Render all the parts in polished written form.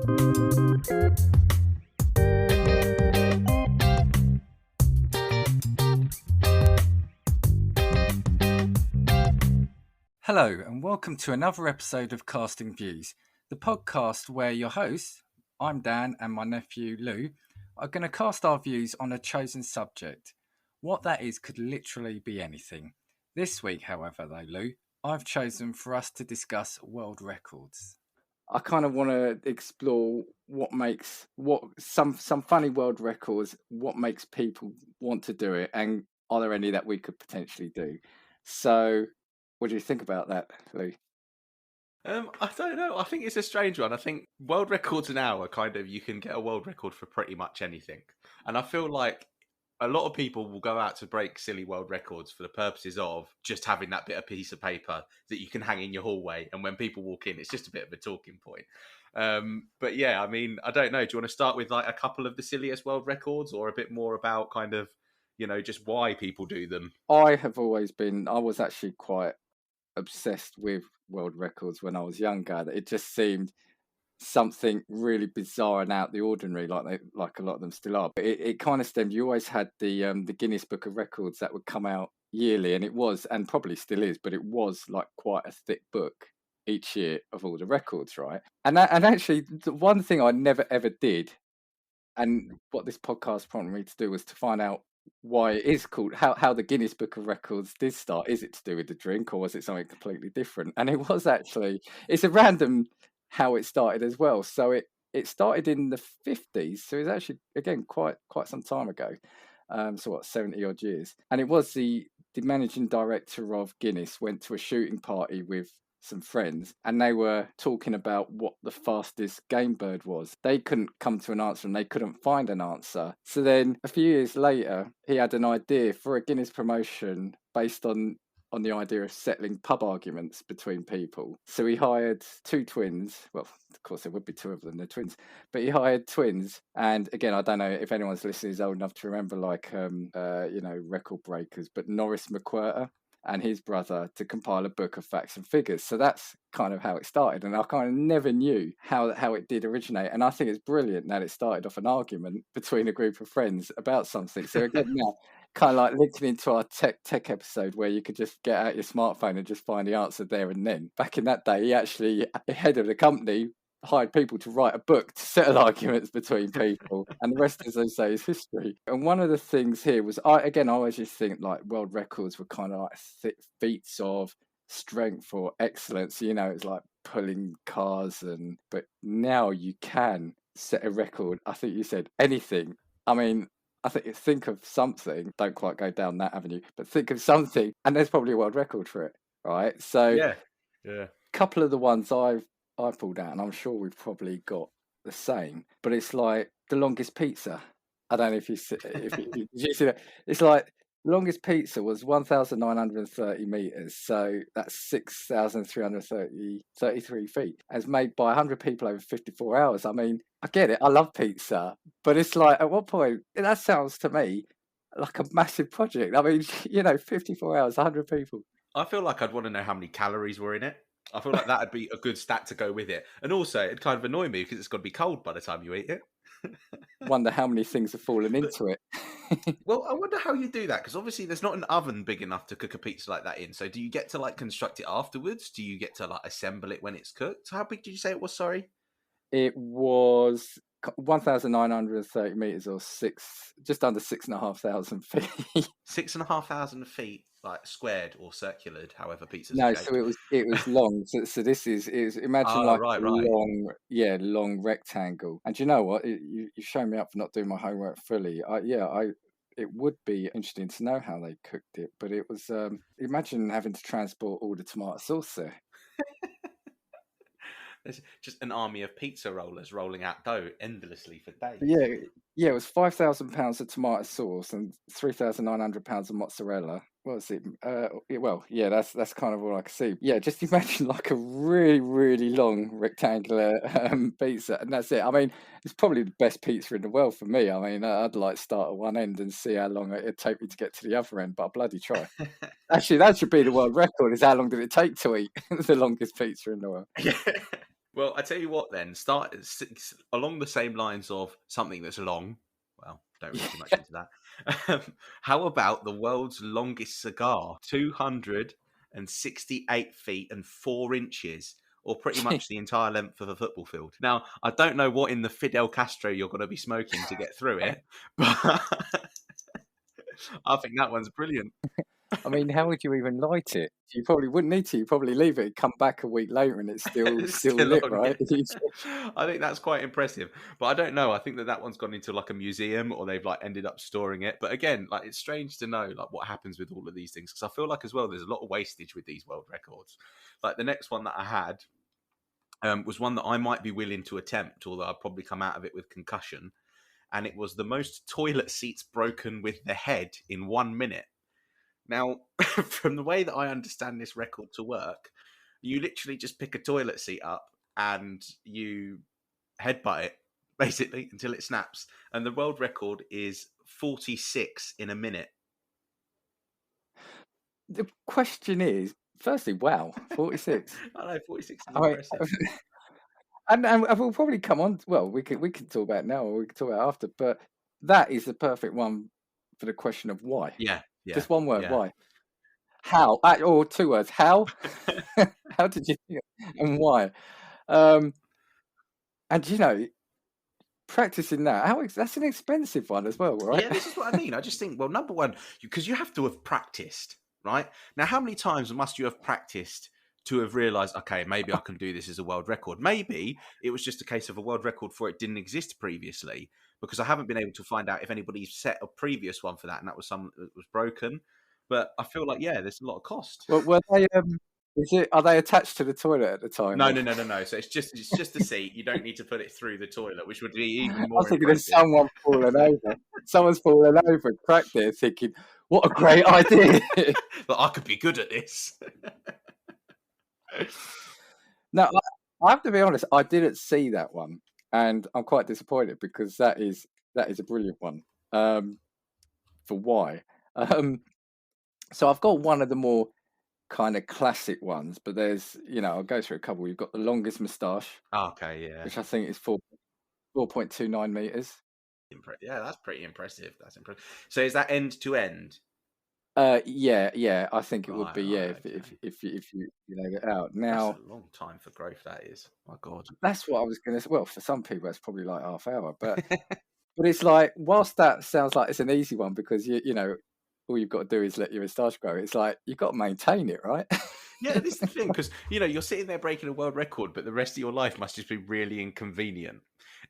Hello and welcome to another episode of Casting Views, the podcast where your hosts, I'm Dan and my nephew Lou, are going to cast our views on a chosen subject. What that is could literally be anything. This week, however, though, Lou, I've chosen for us to discuss world records. I kind of want to explore some funny world records, what makes people want to do it, and are there any that we could potentially do? So, what do you think about that, Lou? I don't know. I think it's a strange one. I think world records now are kind of, you can get a world record for pretty much anything. And I feel like a lot of people will go out to break silly world records for the purposes of just having that bit of piece of paper that you can hang in your hallway. And when people walk in, it's just a bit of a talking point. But yeah, I mean, I don't know. Do you want to start with like a couple of the silliest world records, or a bit more about kind of, you know, just why people do them? I was actually quite obsessed with world records when I was younger. It just seemed something really bizarre and out the ordinary, like a lot of them still are. But it kind of stemmed. You always had the Guinness Book of Records that would come out yearly, and it was, and probably still is, but it was like quite a thick book each year of all the records, right? And actually, the one thing I never ever did, and what this podcast prompted me to do, was to find out why it is called, how the Guinness Book of Records did start. Is it to do with the drink, or was it something completely different? And it was actually, it's a random how it started as well. So it started in the 50s, so it's actually, again, quite some time ago. So what, 70 odd years. And it was the managing director of Guinness went to a shooting party with some friends, and they were talking about what the fastest game bird was. They couldn't come to an answer, and they couldn't find an answer. So then a few years later, he had an idea for a Guinness promotion based on the idea of settling pub arguments between people. So he hired two twins. Well, of course, there would be two of them, they're twins. But he hired twins. And again, I don't know if anyone's listening is old enough to remember, record breakers, but Norris McWhirter and his brother, to compile a book of facts and figures. So that's kind of how it started. And I kind of never knew how it did originate. And I think it's brilliant that it started off an argument between a group of friends about something. So again, now, kind of like linking into our tech episode where you could just get out your smartphone and just find the answer there and then. Back in that day, he actually, head of the company, hired people to write a book to settle arguments between people, and the rest, as they say, is history. And one of the things here was, I always just think like world records were kind of like feats of strength or excellence. You know, it's like pulling cars, but now you can set a record. I think you said anything. I mean, I think of something. Don't quite go down that avenue, but think of something, and there's probably a world record for it, right? So yeah. A couple of the ones I've pulled out, and I'm sure we've probably got the same, but it's like the longest pizza. I don't know if you see that. It's like the longest pizza was 1,930 meters, so that's 6,333 feet. It's made by 100 people over 54 hours. I mean, I get it. I love pizza, but it's like, at what point, that sounds to me like a massive project. I mean, 54 hours, 100 people. I feel like I'd want to know how many calories were in it. I feel like that'd be a good stat to go with it. And also, it'd kind of annoy me because it's got to be cold by the time you eat it. Wonder how many things have fallen into it. Well, I wonder how you do that, because obviously there's not an oven big enough to cook a pizza like that in. So do you get to like construct it afterwards? Do you get to like assemble it when it's cooked? How big did you say it was? Sorry? It was 1,930 meters, or just under 6,500 feet. 6,500 feet, like squared or circulared, however pizza's No, shaped. so it was long. So this is imagine long rectangle. And do you know what? You've shown me up for not doing my homework fully. It would be interesting to know how they cooked it, but it was imagine having to transport all the tomato sauce there. There's just an army of pizza rollers rolling out dough endlessly for days. Yeah, it was 5,000 pounds of tomato sauce and 3,900 pounds of mozzarella. What was it? That's kind of all I could see. Yeah, just imagine like a really, really long rectangular pizza, and that's it. I mean, it's probably the best pizza in the world for me. I mean, I'd like start at one end and see how long it'd take me to get to the other end, but I'll bloody try. Actually, that should be the world record, is how long did it take to eat the longest pizza in the world. Well, I tell you what then, start along the same lines of something that's long. Well, don't read too much into that. How about the world's longest cigar? 268 feet and 4 inches, or pretty much the entire length of a football field. Now, I don't know what in the Fidel Castro you're going to be smoking to get through it, but I think that one's brilliant. I mean, how would you even light it? You probably wouldn't need to. You probably leave it, come back a week later, and it's still It's still still lit, on, right? yeah. I think that's quite impressive, but I don't know. I think that one's gone into like a museum, or they've like ended up storing it. But again, like it's strange to know like what happens with all of these things, because I feel like as well there's a lot of wastage with these world records. Like the next one that I had was one that I might be willing to attempt, although I'd probably come out of it with concussion. And it was the most toilet seats broken with the head in 1 minute. Now, from the way that I understand this record to work, you literally just pick a toilet seat up and you headbutt it, basically, until it snaps. And the world record is 46 in a minute. The question is, firstly, wow, 46. I know, 46 is I mean, impressive. and we'll probably come on. Well, we can talk about it now, or we can talk about it after. But that is the perfect one for the question of why. Yeah. Just one word, yeah. why? How? Or 2 words. How? How did you do it? And why? And you know, practicing that, that's an expensive one as well, right? Yeah, this is what I mean. I just think, well, number one, because you have to have practiced, right? Now, how many times must you have practiced to have realised, okay, maybe I can do this as a world record? Maybe it was just a case of a world record for it didn't exist previously, because I haven't been able to find out if anybody set a previous one for that, and that was some that was broken. But I feel like, yeah, there's a lot of cost. Well, were they? Are they attached to the toilet at the time? No. So it's just a seat. You don't need to put it through the toilet, which would be even I more was thinking of impressive. someone falling over. Someone's fallen over, cracked it, thinking, "What a great idea!" But I could be good at this. Now, I have to be honest. I didn't see that one, and I'm quite disappointed because that is a brilliant one. For why? So I've got one of the more kind of classic ones, but there's, I'll go through a couple. You've got the longest moustache, Okay, yeah. which I think is 4.29 meters. Yeah, that's pretty impressive. That's impressive. So is that end to end? Yeah, I think it would be, Right, if you lay it out. Now, that's a long time for growth, that is. My God. that's what I was going to say. Well, for some people, it's probably like half hour, but it's like, whilst that sounds like it's an easy one because all you've got to do is let your moustache grow. It's like you've got to maintain it, right? Yeah, this is the thing, because you're sitting there breaking a world record, but the rest of your life must just be really inconvenient.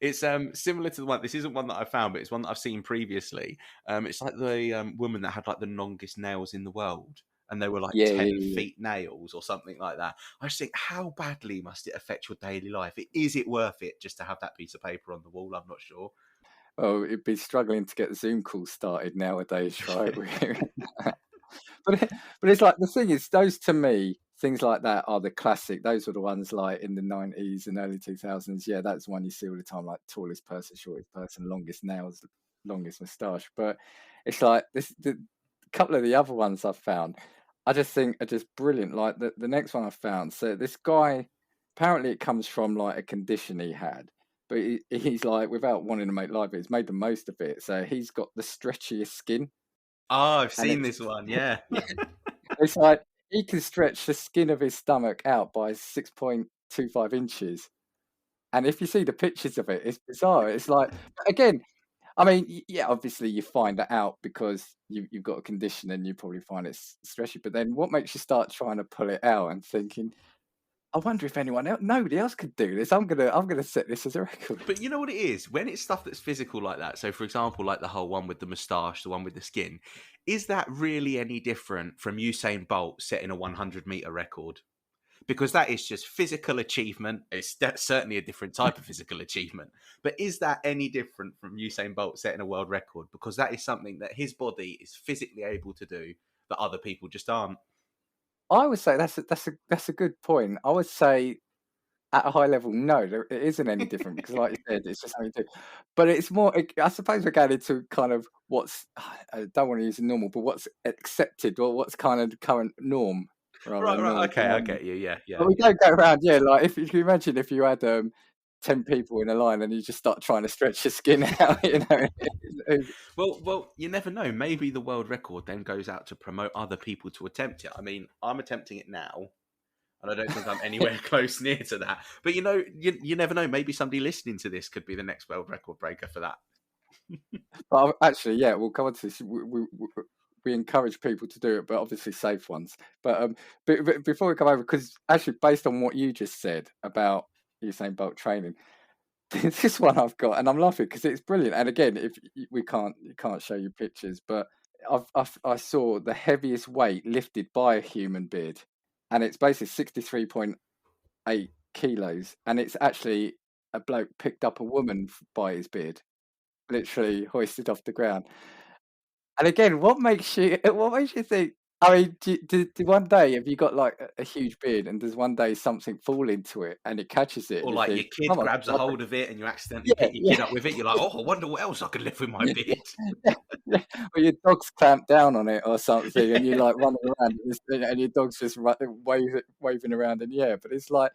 It's similar to the one. This isn't one that I found, but it's one that I've seen previously. It's like the woman that had like the longest nails in the world, and they were like 10 feet nails or something like that. I just think, how badly must it affect your daily life? Is it worth it just to have that piece of paper on the wall? I'm not sure. Oh, it'd be struggling to get Zoom calls started nowadays, right? But it's like, the thing is, those, to me, things like that are the classic. Those were the ones like in the 90s and early 2000s. Yeah, that's one you see all the time, like tallest person, shortest person, longest nails, longest moustache. But it's like the couple of the other ones I've found, I just think are just brilliant. Like the next one I found. So this guy, apparently it comes from like a condition he had. But he's like, without wanting to make light of it, he's made the most of it. So he's got the stretchiest skin. Oh, I've seen this one, yeah. It's like he can stretch the skin of his stomach out by 6.25 inches. And if you see the pictures of it, it's bizarre. It's like, again, I mean, yeah, obviously you find that out because you've got a condition and you probably find it stretchy. But then what makes you start trying to pull it out and thinking, I wonder if nobody else could do this. I'm gonna set this as a record. But you know what it is? When it's stuff that's physical like that, so for example, like the whole one with the moustache, the one with the skin, is that really any different from Usain Bolt setting a 100-meter record? Because that is just physical achievement. That's certainly a different type of physical achievement. But is that any different from Usain Bolt setting a world record? Because that is something that his body is physically able to do that other people just aren't. I would say that's a good point. I would say at a high level, no, it isn't any different because, like you said, it's just how you do. But it's more, I suppose, we're going into kind of what's, I don't want to use normal, but what's accepted or what's kind of the current norm. rather Right, than right. normal. Okay, I get you. Yeah, But yeah, we yeah. don't go around, yeah, like if you imagine if you had 10 people in a line and you just start trying to stretch your skin out, Well, you never know. Maybe the world record then goes out to promote other people to attempt it. I mean, I'm attempting it now, and I don't think I'm anywhere close near to that. But you never know. Maybe somebody listening to this could be the next world record breaker for that. But actually, yeah, we'll come on to this. We encourage people to do it, but obviously safe ones. But before we come over, because actually, based on what you just said about Usain Bolt training, there's this one I've got, and I'm laughing because it's brilliant. And again, if you can't show you pictures, but I saw the heaviest weight lifted by a human beard, and it's basically 63.8 kilos, and it's actually a bloke picked up a woman by his beard, literally hoisted off the ground. And again, what makes you think? I mean, do one day have you got like a huge beard, and does one day something fall into it and it catches it, Or and you like your think, "Oh kid my grabs a God, hold of it and you accidentally yeah, pick your yeah, kid up with it. You're like, oh, I wonder what else I could lift with my yeah, beard. yeah, yeah." Or your dog's clamped down on it or something, and Yeah. you like running around, and your dog's just waving around in the air. But it's like,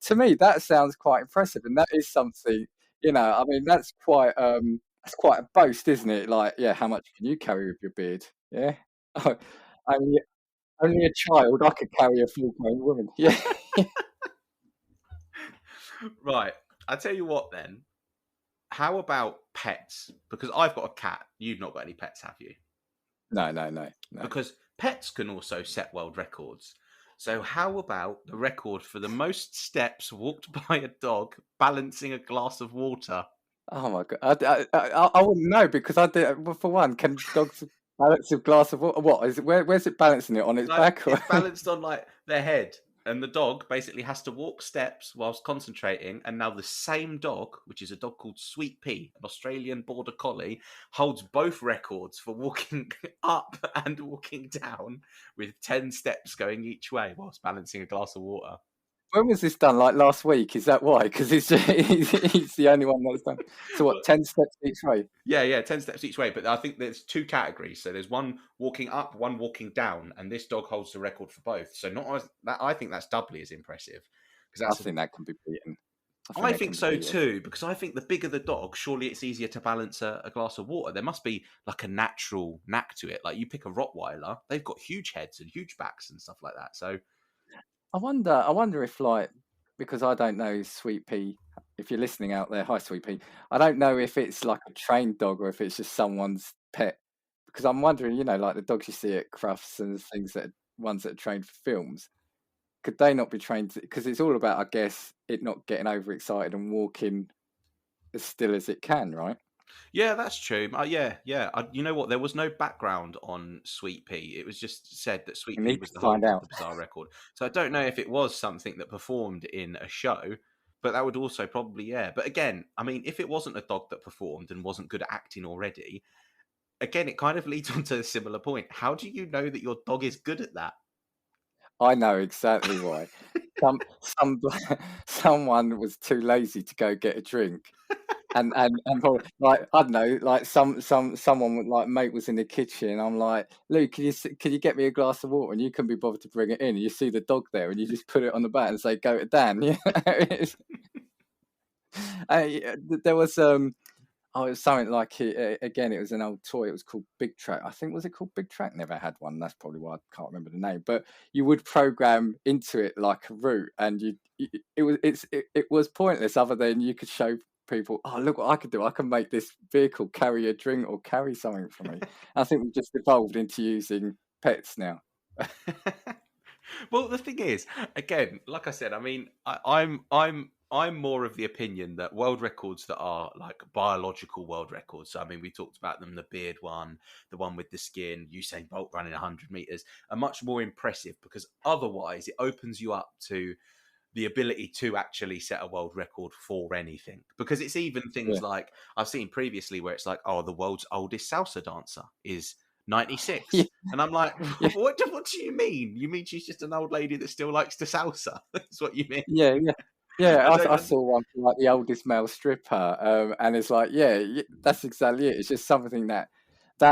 to me, that sounds quite impressive, and that is something, I mean, that's quite a boast, isn't it? Like, yeah, how much can you carry with your beard? Yeah. Only only a child, I could carry a full-grown woman. Yeah. Right. I tell you what then. How about pets? Because I've got a cat. You've not got any pets, have you? No, no, no, no. Because pets can also set world records. So how about the record for the most steps walked by a dog balancing a glass of water? Oh my God. I wouldn't know because I did, well, for one, can dogs balance a glass of water? What is it? Where's it balancing it on its Like back? Or? it's balanced on like their head, and the dog basically has to walk steps whilst concentrating. And now the same dog, which is a dog called Sweet Pea, an Australian Border Collie, holds both records for walking up and walking down with 10 steps going each way whilst balancing a glass of water. When was this done? Like last week? Is that why? Because he's the only one that's done. So what? Well, 10 steps each way? yeah, 10 steps each way. But I think there's two categories. So there's one walking up, one walking down, and this dog holds the record for both. So not as that. I think that's doubly as impressive because I that's. think that can be beaten. I That think can be so beaten. too, because I think the bigger the dog, surely it's easier to balance a glass of water. There must be like a natural knack to it. Like you pick a Rottweiler, they've got huge heads and huge backs and stuff like that. So I wonder if, like, because I don't know Sweet Pea. If you're listening out there, hi Sweet Pea. I don't know if it's like a trained dog or if it's just someone's pet. Because I'm wondering, like the dogs you see at Crufts and things ones that are trained for films, could they not be trained? Because it's all about, I guess, it not getting overexcited and walking as still as it can, right? yeah, that's true. Yeah. You know what? There was no background on Sweet Pea. It was just said that We Sweet Pea need was to the find holder of out. the bizarre record. So I don't know if it was something that performed in a show, but that would also probably, yeah. But again, I mean, if it wasn't a dog that performed and wasn't good at acting already, again, it kind of leads on to a similar point. How do you know that your dog is good at that? I know exactly why. Some someone was too lazy to go get a drink. And probably, like, I don't know, like someone like mate was in the kitchen. I'm like, Luke, can you get me a glass of water? And you can be bothered to bring it in. And you see the dog there, and you just put it on the bat and say, "Go to Dan." Yeah, there was oh, it was something like again. It was an old toy. It was called Big Track. I think, was it called Big Track? Never had one. That's probably why I can't remember the name. But you would program into it like a route, and it was pointless other than you could show people, oh, look what I could do. I can make this vehicle carry a drink or carry something for me. I think we've just evolved into using pets now. Well, the thing is, again, like I said, I mean, I'm more of the opinion that world records that are like biological world records. So, I mean, we talked about them, the beard one, the one with the skin, Usain Bolt running 100 meters, are much more impressive because otherwise it opens you up to the ability to actually set a world record for anything. Because it's even things Yeah. like I've seen previously where it's like, oh, the world's oldest salsa dancer is 96. Yeah, And I'm like, yeah, what do you mean? You mean she's just an old lady that still likes to salsa? That's what you mean. yeah, yeah. Yeah, I don't I know. saw one for like the oldest male stripper, and it's like, yeah, that's exactly it. It's just something that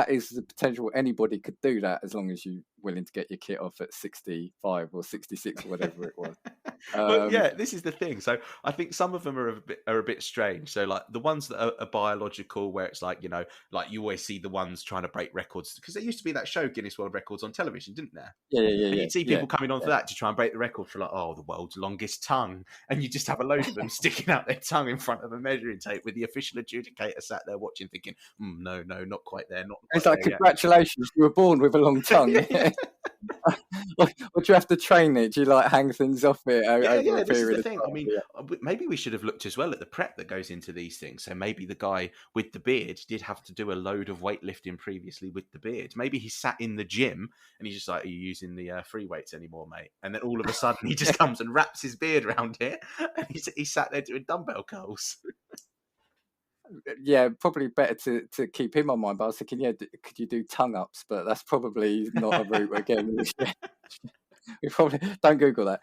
is the potential. Anybody could do that as long as you willing to get your kit off at 65 or 66 or whatever it was. Well, yeah, this is the thing. So I think some of them are a bit strange. So like the ones that are biological, where it's like, you know, like you always see the ones trying to break records, because there used to be that show Guinness World Records on television, didn't there? And you'd see people coming on for that to try and break the record for like, oh, the world's longest tongue, and you just have a load of them sticking out their tongue in front of a measuring tape with the official adjudicator sat there watching, thinking, no, not quite there, not quite It's like, there congratulations, you were born with a long tongue. Yeah. Or do you have to train it? Do you like hang things off it over a This is period the of thing. time? I mean, maybe we should have looked as well at the prep that goes into these things. So maybe the guy with the beard did have to do a load of weightlifting previously with the beard. Maybe he sat in the gym and he's just like, are you using the free weights anymore, mate? And then all of a sudden he just comes and wraps his beard around here and he sat there doing dumbbell curls. Yeah, probably better to keep him on mind. But I was thinking, could you do tongue ups? But that's probably not a route again. We probably don't Google that.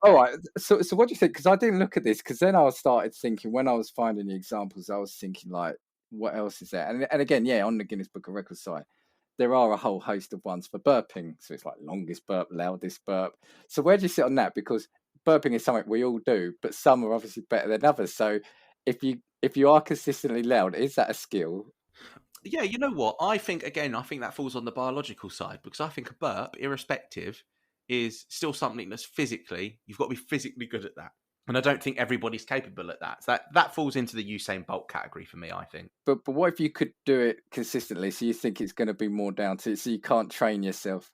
All right. So what do you think? Because I didn't look at this. Because then I started thinking, when I was finding the examples, I was thinking like, what else is there? And again, on the Guinness Book of Records site, there are a whole host of ones for burping. So it's like longest burp, loudest burp. So where do you sit on that? Because burping is something we all do, but some are obviously better than others. So if you are consistently loud, is that a skill? Yeah, you know what? I think that falls on the biological side, because I think a burp, irrespective, is still something that's you've got to be physically good at that. And I don't think everybody's capable at that. So that falls into the Usain Bolt category for me, I think. But what if you could do it consistently? So you think it's going to be more down to, so you can't train yourself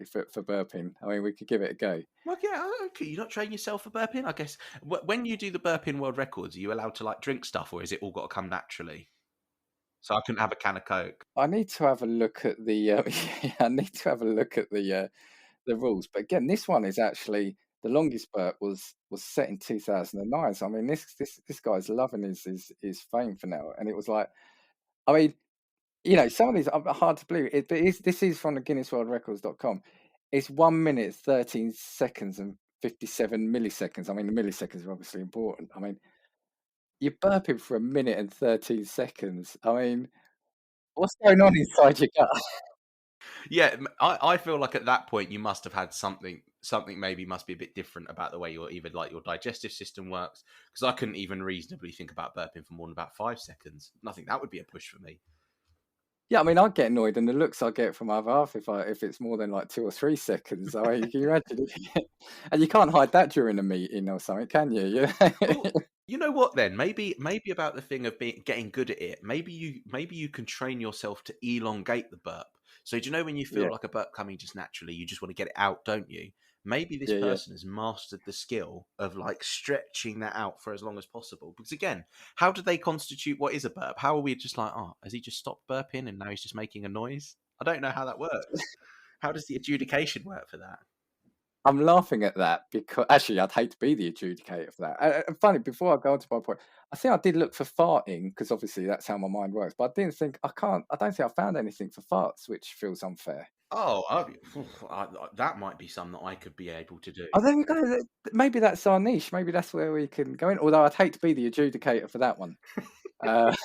for burping? I mean, we could give it a go. Well, yeah, okay. You not train yourself for burping? I guess when you do the burping world records, are you allowed to like drink stuff, or is it all got to come naturally? So I couldn't have a can of Coke. I need to have a look at the. I need to have a look at the rules. But again, this one is actually the longest burp was set in 2009. So I mean, this guy's loving his fame for now, and it was like, I mean, some of these are hard to believe. This is from the GuinnessWorldRecords.com. It's 1 minute 13 seconds and 57 milliseconds. I mean, the milliseconds are obviously important. I mean, you're burping for 1 minute and 13 seconds. I mean, what's going on inside your gut? Yeah, I feel like at that point you must have had something maybe must be a bit different about the way your digestive system works, because I couldn't even reasonably think about burping for more than about 5 seconds. I think that would be a push for me. Yeah, I mean, I'd get annoyed, and the looks I get from my other half if it's more than like 2 or 3 seconds. I mean, can you imagine? And you can't hide that during a meeting or something, can you? Well, you know what? Then maybe about the thing of getting good at it. Maybe you can train yourself to elongate the burp. So do you know when you feel like a burp coming just naturally, you just want to get it out, don't you? Maybe this person has mastered the skill of like stretching that out for as long as possible. Because again, how do they constitute what is a burp? How are we just like, oh, has he just stopped burping and now he's just making a noise? I don't know how that works. How does the adjudication work for that? I'm laughing at that because actually I'd hate to be the adjudicator for that. And funny, before I go on to my point, I think I did look for farting because obviously that's how my mind works. But I don't think I found anything for farts, which feels unfair. Oh, that might be something that I could be able to do. Oh, there we go. Maybe that's our niche. Maybe that's where we can go in. Although I'd hate to be the adjudicator for that one. But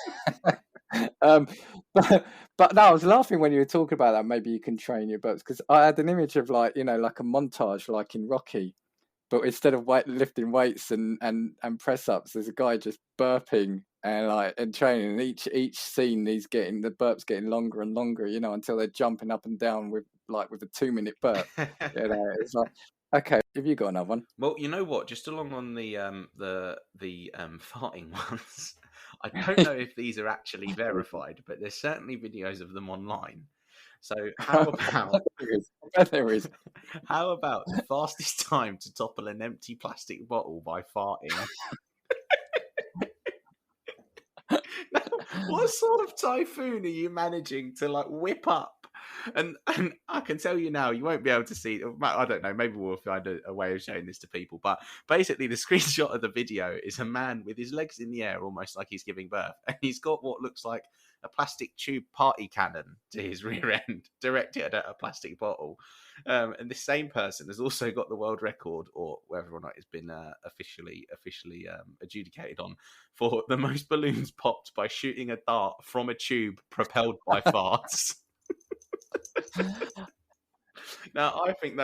no, I was laughing when you were talking about that. Maybe you can train your burps, because I had an image of like a montage like in Rocky, but instead of lifting weights and press ups, there's a guy just burping and training. And each scene, the burps getting longer and longer, until they're jumping up and down with a 2-minute burp. It's like, okay, have you got another one? Well, you know what? Just along on the farting ones, I don't know if these are actually verified, but there's certainly videos of them online. So how about there is. How about the fastest time to topple an empty plastic bottle by farting? Now, what sort of typhoon are you managing to like whip up? And I can tell you now, you won't be able to see. I don't know. Maybe we'll find a way of showing this to people. But basically, the screenshot of the video is a man with his legs in the air, almost like he's giving birth, and he's got what looks like a plastic tube party cannon to his rear end, directed at a plastic bottle. And this same person has also got the world record, or whether or not it's been officially adjudicated on, for the most balloons popped by shooting a dart from a tube propelled by farts. Now, I think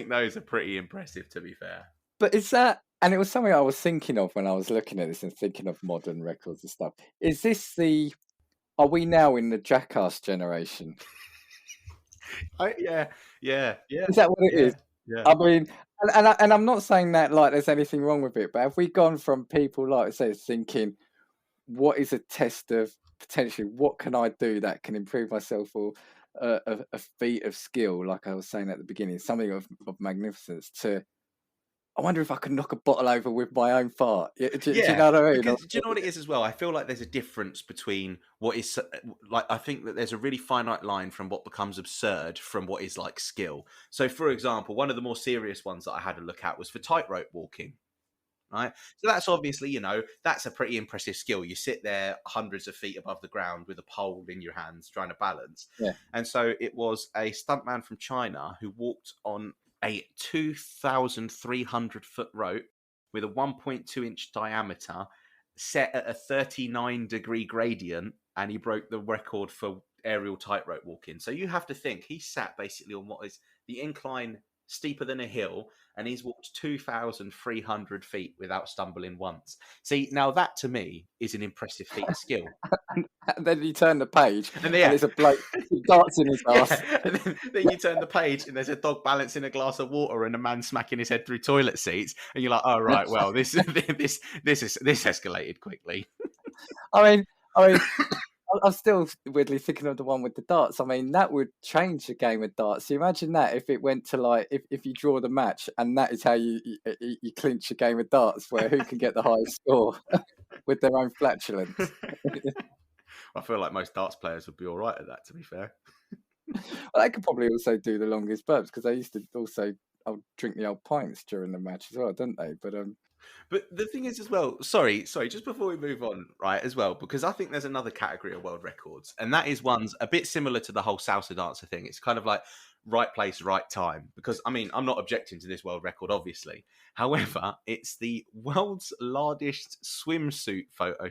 those are pretty impressive, to be fair. But is that, and it was something I was thinking of when I was looking at this and thinking of modern records and stuff. Is this are we now in the Jackass generation? Yeah, yeah, yeah, Is that what it yeah, is? yeah. I mean, and I'm not saying that like there's anything wrong with it, but have we gone from people, like I say, thinking, what is a test of potentially what can I do that can improve myself, or a feat of skill, like I was saying at the beginning, something of magnificence, to I wonder if I could knock a bottle over with my own fart. Do you Yeah, know what I mean? because do you know what it is as well? I feel like there's a difference between what is like. I think that there's a really finite line from what becomes absurd from what is like skill. So, for example, one of the more serious ones that I had a look at was for tightrope walking. Right, so that's obviously, that's a pretty impressive skill. You sit there hundreds of feet above the ground with a pole in your hands trying to balance. Yeah. And so it was a stuntman from China who walked on a 2,300-foot rope with a 1.2-inch diameter, set at a 39-degree gradient, and he broke the record for aerial tightrope walking. So you have to think he sat basically on what is the incline steeper than a hill, and he's walked 2,300 feet without stumbling once. See, now that to me is an impressive feat of skill. And then you turn the page, And and it's a bloke with darts in his ass. and then you turn the page, and there's a dog balancing a glass of water, and a man smacking his head through toilet seats, and you're like, "Oh right, well this escalated quickly." I mean, I'm still weirdly thinking of the one with the darts. I mean, that would change the game of darts. So imagine that if it went to like if you draw the match, and that is how you clinch a game of darts, where who can get the highest score with their own flatulence. I feel like most darts players would be all right at that, to be fair. Well, they could probably also do the longest burps, because they used to also drink the old pints during the match as well, didn't they? But the thing is as well, sorry, just before we move on, right, as well, because I think there's another category of world records, and that is ones a bit similar to the whole salsa dancer thing. It's kind of like right place, right time. Because, I mean, I'm not objecting to this world record, obviously. However, it's the world's largest swimsuit photo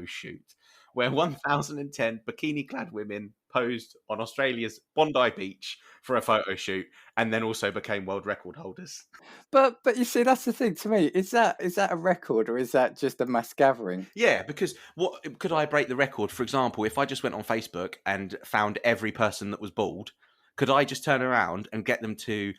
shoot, where 1,010 bikini-clad women posed on Australia's Bondi Beach for a photo shoot, and then also became world record holders. But you see, that's the thing to me. Is that a record, or is that just a mass gathering? Yeah, because what could I break the record? For example, if I just went on Facebook and found every person that was bald, could I just turn around and get them to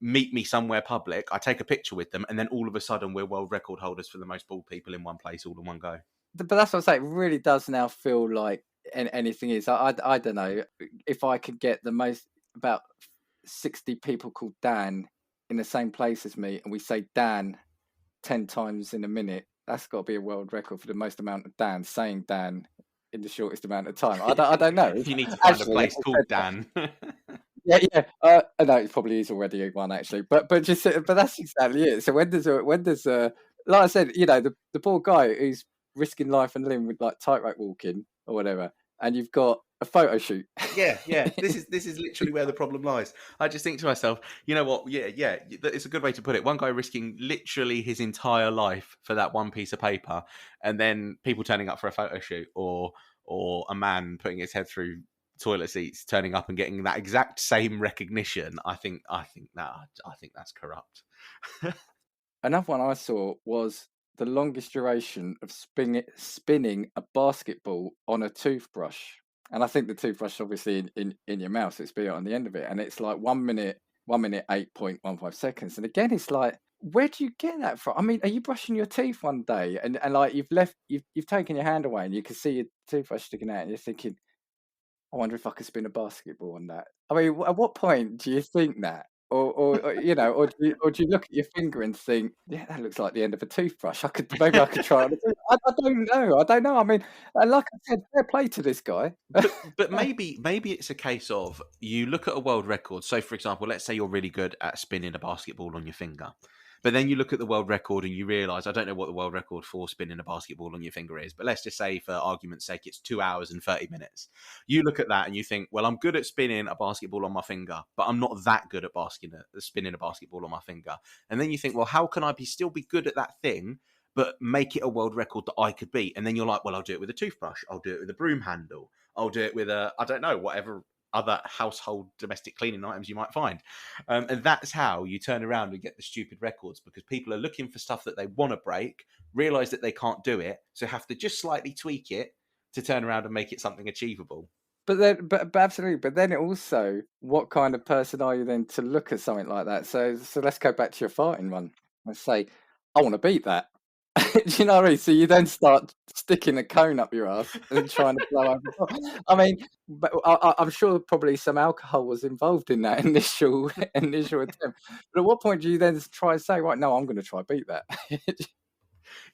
meet me somewhere public? I take a picture with them, and then all of a sudden we're world record holders for the most bald people in one place, all in one go. But that's what I'm saying. It really does now feel like anything is. I don't know if I could get the most about 60 people called Dan in the same place as me, and we say Dan 10 times in a minute. That's got to be a world record for the most amount of Dan saying Dan in the shortest amount of time. I don't know. You need to find a place called Dan. Yeah. No, it probably is already one actually, but that's exactly it. So when does like I said, the poor guy who's risking life and limb with like tightrope walking or whatever, and you've got a photo shoot. Yeah. This is literally where the problem lies. I just think to myself, you know what? Yeah. It's a good way to put it. One guy risking literally his entire life for that one piece of paper, and then people turning up for a photo shoot, or a man putting his head through toilet seats, turning up and getting that exact same recognition. I think that's corrupt. Another one I saw was the longest duration of spinning a basketball on a toothbrush. And I think the toothbrush obviously in your mouth, so it's be on the end of it. And it's like 1 minute, 8.15 seconds. And again, it's like, where do you get that from? I mean, are you brushing your teeth one day and like you've taken your hand away and you can see your toothbrush sticking out, and you're thinking, I wonder if I could spin a basketball on that. I mean, at what point do you think that? Or do you look at your finger and think, yeah, that looks like the end of a toothbrush. Maybe I could try it. I don't know. I mean, like I said, fair play to this guy. But maybe it's a case of you look at a world record. So, for example, let's say you're really good at spinning a basketball on your finger. But then you look at the world record and you realise, I don't know what the world record for spinning a basketball on your finger is, but let's just say for argument's sake, it's 2 hours and 30 minutes. You look at that and you think, well, I'm good at spinning a basketball on my finger, but I'm not that good at spinning a basketball on my finger. And then you think, well, how can I still be good at that thing, but make it a world record that I could beat? And then you're like, well, I'll do it with a toothbrush. I'll do it with a broom handle. I'll do it with I don't know, whatever other household domestic cleaning items you might find. And that's how you turn around and get the stupid records, because people are looking for stuff that they want to break, realize that they can't do it, so have to just slightly tweak it to turn around and make it something achievable. But then, but absolutely. But then it also, what kind of person are you then to look at something like that? So let's go back to your farting one and say, I want to beat that. Do you know what I mean? So you then start sticking a cone up your ass and trying to blow over. I mean, but I'm sure probably some alcohol was involved in that initial attempt. But at what point do you then try and say, right, no, I'm going to try beat that?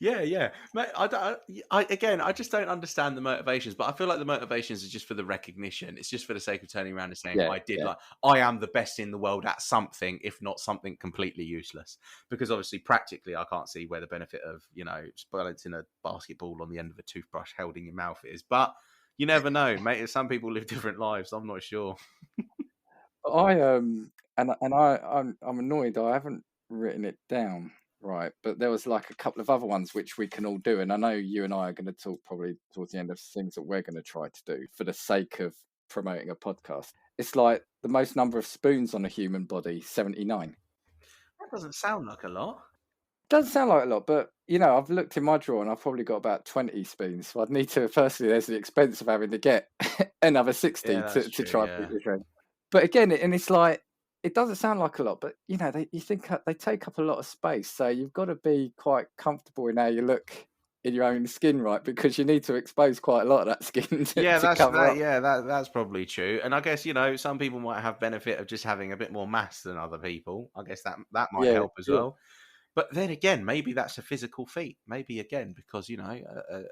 Yeah. Mate, I just don't understand the motivations, but I feel like the motivations are just for the recognition. It's just for the sake of turning around and saying, I am the best in the world at something, if not something completely useless. Because obviously, practically, I can't see where the benefit of, balancing a basketball on the end of a toothbrush held in your mouth is. But you never know, mate. Some people live different lives. I'm not sure. I'm annoyed I haven't written it down. Right, but there was like a couple of other ones which we can all do, and I know you and I are going to talk probably towards the end of things that we're going to try to do for the sake of promoting a podcast. It's like the most number of spoons on a human body, 79. That doesn't sound like a lot. Doesn't sound like a lot, but I've looked in my drawer and I've probably got about 20 spoons. So I'd need to, firstly, there's the expense of having to get another 60 to try and beat the trend. But again, and it's like, it doesn't sound like a lot, but you think they take up a lot of space. So you've got to be quite comfortable in how you look in your own skin, right? Because you need to expose quite a lot of that skin to cover up. Yeah, that's probably true. And I guess some people might have benefit of just having a bit more mass than other people. I guess that might help as well. But then again, maybe that's a physical feat. Maybe again, because a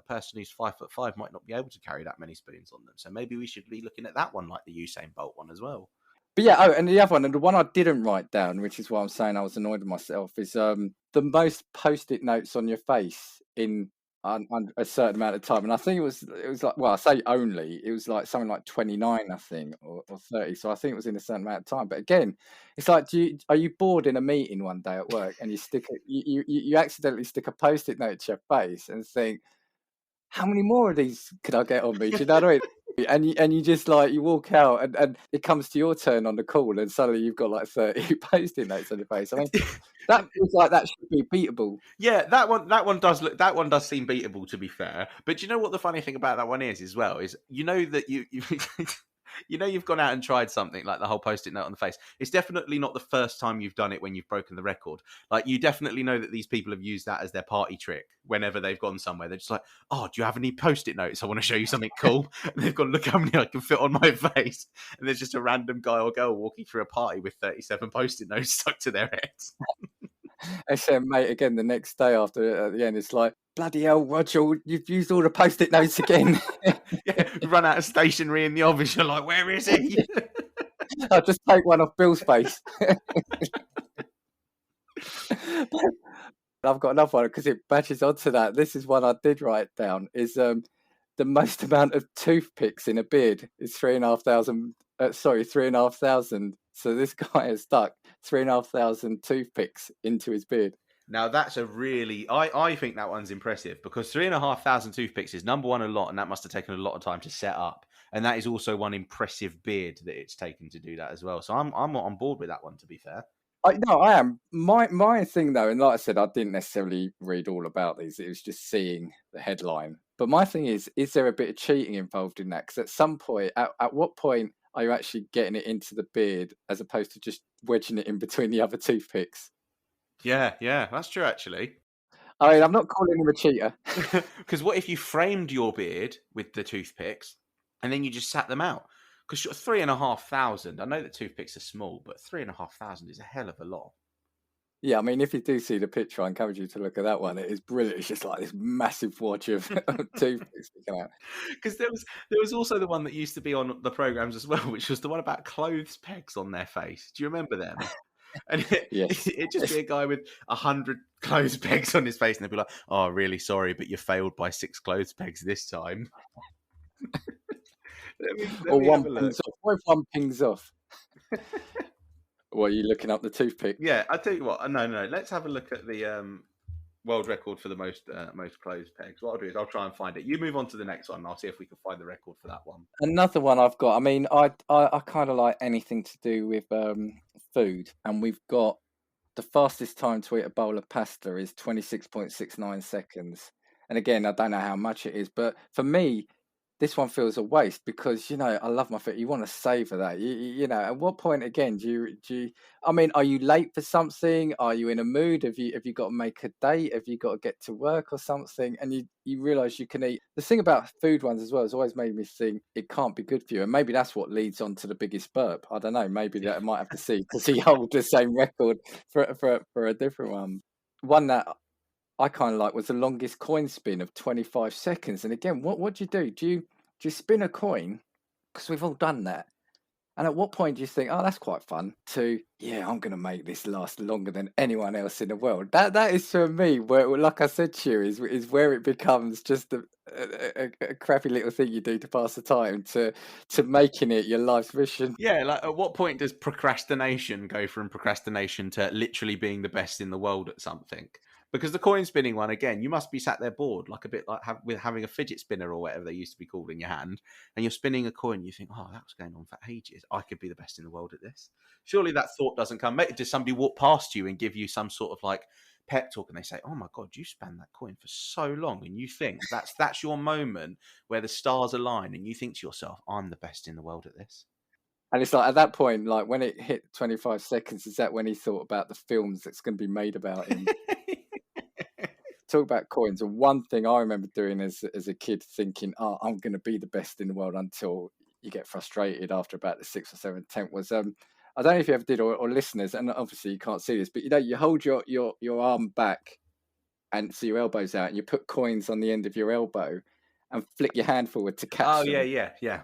person who's 5'5" might not be able to carry that many spoons on them. So maybe we should be looking at that one, like the Usain Bolt one as well. But and the other one, and the one I didn't write down, which is why I'm saying I was annoyed with myself, is the most Post-it notes on your face in a certain amount of time. And I think it was like, well, I say only, it was like something like 29, I think, or 30. So I think it was in a certain amount of time. But again, it's like, are you bored in a meeting one day at work and you accidentally stick a Post-it note to your face and think, how many more of these could I get on me? Do you know what I mean? And you just like, you walk out and it comes to your turn on the call and suddenly you've got like 30 Post-it notes on your face. I mean, that feels like that should be beatable. Yeah, that one does seem beatable, to be fair. But do you know what the funny thing about that one is as well? Is that you've gone out and tried something like the whole Post-it note on the face. It's definitely not the first time you've done it when you've broken the record. Like, you definitely know that these people have used that as their party trick whenever they've gone somewhere. They're just like, oh, do you have any Post-it notes? I want to show you something cool. And they've gone, look how many I can fit on my face. And there's just a random guy or girl walking through a party with 37 Post-it notes stuck to their heads. I said, mate, again, the next day at the end, it's like, bloody hell, Roger, you've used all the Post-it notes again. Run out of stationery in the office. You're like, where is he? I'll just take one off Bill's face. I've got another one because it batches onto that. This is one I did write down. Is the most amount of toothpicks in a beard is 3,500. So this guy has stuck 3,500 toothpicks into his beard. Now that's I think that one's impressive, because 3,500 toothpicks is, number one, a lot, and that must have taken a lot of time to set up. And that is also one impressive beard that it's taken to do that as well. So I'm on board with that one, to be fair. I am. My thing though, and like I said, I didn't necessarily read all about these. It was just seeing the headline. But my thing is there a bit of cheating involved in that? Because at some point, at what point are you actually getting it into the beard as opposed to just wedging it in between the other toothpicks? Yeah, that's true, actually. I mean, I'm not calling him a cheater. Because what if you framed your beard with the toothpicks and then you just sat them out? Because 3,500, I know that toothpicks are small, but 3,500 is a hell of a lot. Yeah, I mean, if you do see the picture, I encourage you to look at that one. It is brilliant. It's just like this massive watch of toothpicks sticking out. Because there was also the one that used to be on the programs as well, which was the one about clothes pegs on their face. Do you remember them? And it'd just be a guy with 100 clothes pegs on his face, and they'd be like, "Oh, really sorry, but you failed by 6 clothes pegs this time." Or one pings off. What if one pings off? What, are you looking up the toothpick? Yeah, I tell you what. No. Let's have a look at the world record for the most closed pegs. What I'll do is I'll try and find it. You move on to the next one, and I'll see if we can find the record for that one. Another one I've got. I mean, I kind of like anything to do with food, and we've got the fastest time to eat a bowl of pasta is 26.69 seconds. And again, I don't know how much it is, but for me, this one feels a waste because I love my food. You want to savor that. At what point again do you? I mean, are you late for something? Are you in a mood? Have you got to make a date? Have you got to get to work or something? And you realize you can eat. The thing about food ones as well has always made me think it can't be good for you, and maybe that's what leads on to the biggest burp. I don't know. Maybe that I might have to see because he holds the same record for a different one. One that I kind of like was the longest coin spin of 25 seconds. And again, what do you do? Do you spin a coin? Because we've all done that. And at what point do you think, oh, that's quite fun? To, yeah, I'm going to make this last longer than anyone else in the world. That is for me, where, like I said to you, is where it becomes just a crappy little thing you do to pass the time to making it your life's mission. Yeah, like at what point does procrastination go from procrastination to literally being the best in the world at something? Because the coin spinning one, again, you must be sat there bored, like a bit like with having a fidget spinner or whatever they used to be called in your hand, and you're spinning a coin. You think, oh, that was going on for ages. I could be the best in the world at this. Surely that thought doesn't come. Does somebody walk past you and give you some sort of like pep talk, and they say, oh my God, you span that coin for so long, and you think that's your moment where the stars align, and you think to yourself, I'm the best in the world at this. And it's like at that point, like when it hit 25 seconds, is that when he thought about the films that's going to be made about him? Talk about coins. And one thing I remember doing as a kid, thinking, "Oh, I'm going to be the best in the world," until you get frustrated after about the sixth or seventh attempt. Was I don't know if you ever did, or listeners, and obviously you can't see this, but you hold your arm back, and so your elbow's out, and you put coins on the end of your elbow, and flick your hand forward to catch them. Oh yeah.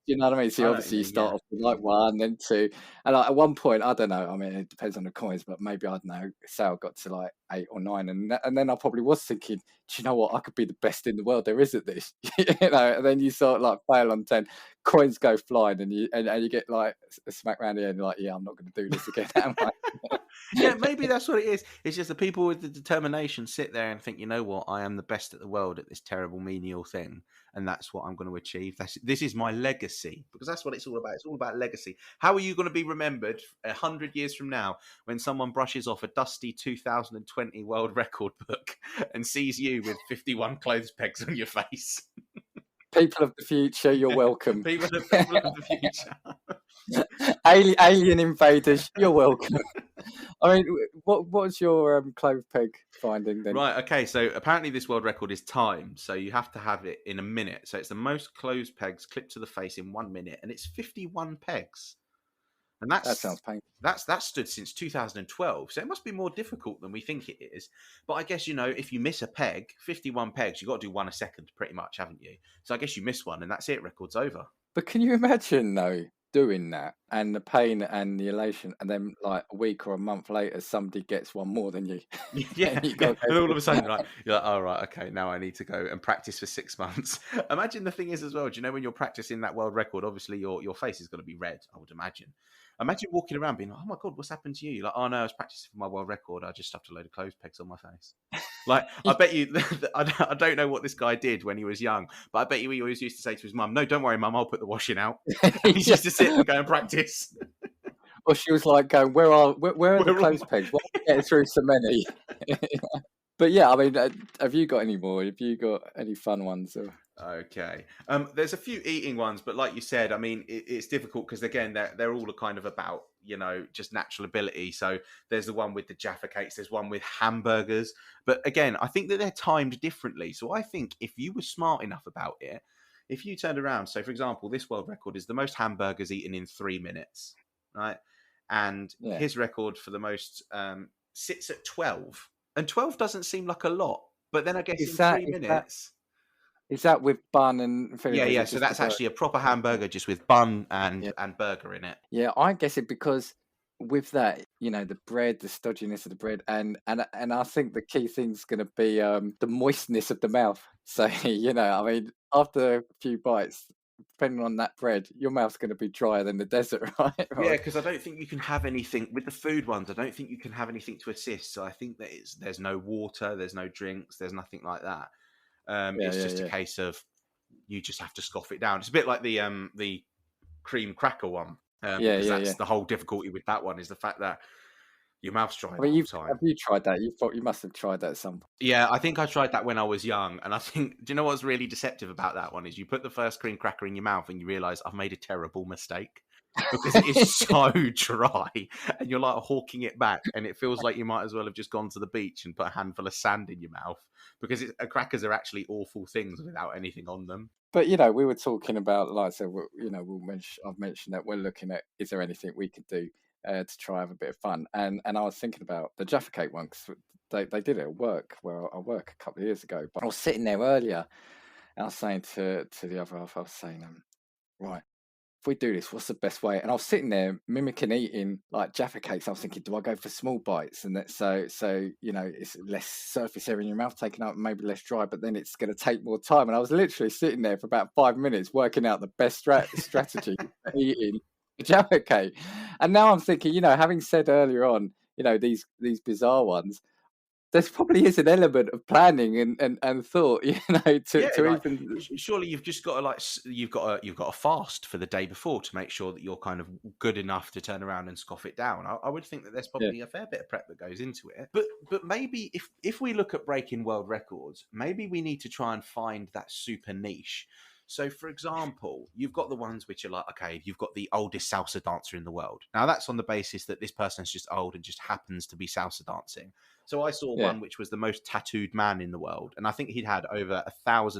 You know what I mean? So obviously you start off with like one, then two, and like at one point, I don't know. I mean, it depends on the coins, but maybe I don't know. Say I got to like 8 or 9, and then I probably was thinking, do you know what? I could be the best in the world there is at this, And then you sort of like fail on 10, coins go flying, and you get like a smack round the end, like, yeah, I'm not going to do this again, am I? Yeah, maybe that's what it is. It's just the people with the determination sit there and think, you know what, I am the best at the world at this terrible menial thing, and that's what I'm going to achieve. This is my legacy, because that's what it's all about. It's all about legacy. How are you going to be remembered 100 years from now when someone brushes off a dusty 2020 world record book and sees you with 51 clothes pegs on your face? People of the future, you're welcome. People of the future. Alien invaders, you're welcome. I mean, what's your clove peg finding then? Right, okay, so apparently this world record is timed, so you have to have it in a minute. So it's the most clothes pegs clipped to the face in 1 minute, and it's 51 pegs. And that sounds painful. That's stood since 2012, so it must be more difficult than we think it is. But I guess, if you miss a peg, 51 pegs, you've got to do one a second pretty much, haven't you? So I guess you miss one, and that's it, record's over. But can you imagine, though, doing that and the pain and the elation, and then like a week or a month later somebody gets one more than you? Yeah, and all of a sudden you're like, oh right, okay, now I need to go and practice for 6 months. Imagine the thing is as well, do you know when you're practicing that world record, obviously your face is going to be red, I would imagine. Imagine walking around being like, oh my God, what's happened to you? You're like, oh no, I was practicing for my world record, I just stuffed a load of clothes pegs on my face. Like, I bet you, I don't know what this guy did when he was young, but I bet you he always used to say to his mum, no, don't worry, mum, I'll put the washing out. He used to sit and go and practice. Or she was like going, where are the clothes pegs? Why are we getting through so many? But yeah, I mean, have you got any more? Have you got any fun ones? Or... Okay. There's a few eating ones, but like you said, I mean, it's difficult because again, they're all kind of about, just natural ability. So there's the one with the Jaffa cakes, there's one with hamburgers. But again, I think that they're timed differently. So I think if you were smart enough about it, if you turned around, so for example, this world record is the most hamburgers eaten in 3 minutes, right? And his record for the most sits at 12. And 12 doesn't seem like a lot, but then I guess in 3 minutes... Is that with bun and... Yeah, so that's actually a proper hamburger just with bun and burger in it. Yeah, I guess it because with that, the bread, the stodginess of the bread, and I think the key thing's going to be the moistness of the mouth. So, I mean, after a few bites, depending on that bread, your mouth's going to be drier than the desert, right? Yeah, because I don't think you can have anything with the food ones. I don't think you can have anything to assist. So I think that there's no water, there's no drinks, there's nothing like that. Yeah, It's yeah, just a yeah. case of you just have to scoff it down. It's a bit like the cream cracker one, Yeah, because yeah, that's yeah. the whole difficulty with that one is the fact that your mouth's dry I the mean, whole have time. you tried that? You must have tried that at some point. Yeah, I think I tried that when I was young, and I think, do you know what's really deceptive about that one is you put the first cream cracker in your mouth and you realise I've made a terrible mistake because it is so dry, and you're like hawking it back, and it feels like you might as well have just gone to the beach and put a handful of sand in your mouth because crackers are actually awful things without anything on them. But we were talking about, like, so I've mentioned that we're looking at, is there anything we could do to try have a bit of fun? And I was thinking about the Jaffa Cake one because they did it at work where I work a couple of years ago. But I was sitting there earlier and I was saying to the other half, I was saying, right, if we do this, what's the best way? And I was sitting there mimicking eating like Jaffa cakes. I was thinking, do I go for small bites? And that so it's less surface area in your mouth taken up, maybe less dry, but then it's going to take more time. And I was literally sitting there for about 5 minutes working out the best strategy for eating a Jaffa cake. And now I'm thinking, having said earlier on, these bizarre ones, there's probably is an element of planning and thought, Yeah, to like even. surely you've just got to you've got to fast for the day before to make sure that you're kind of good enough to turn around and scoff it down. I would think that there's Yeah, probably a fair bit of prep that goes into it. But maybe if we look at breaking world records, maybe we need to try and find that super niche. So, for example, you've got the ones which are like, okay, you've got the oldest salsa dancer in the world. Now, that's on the basis that this person's just old and just happens to be salsa dancing. So I saw yeah. one which was the most tattooed man in the world, and I think he'd had over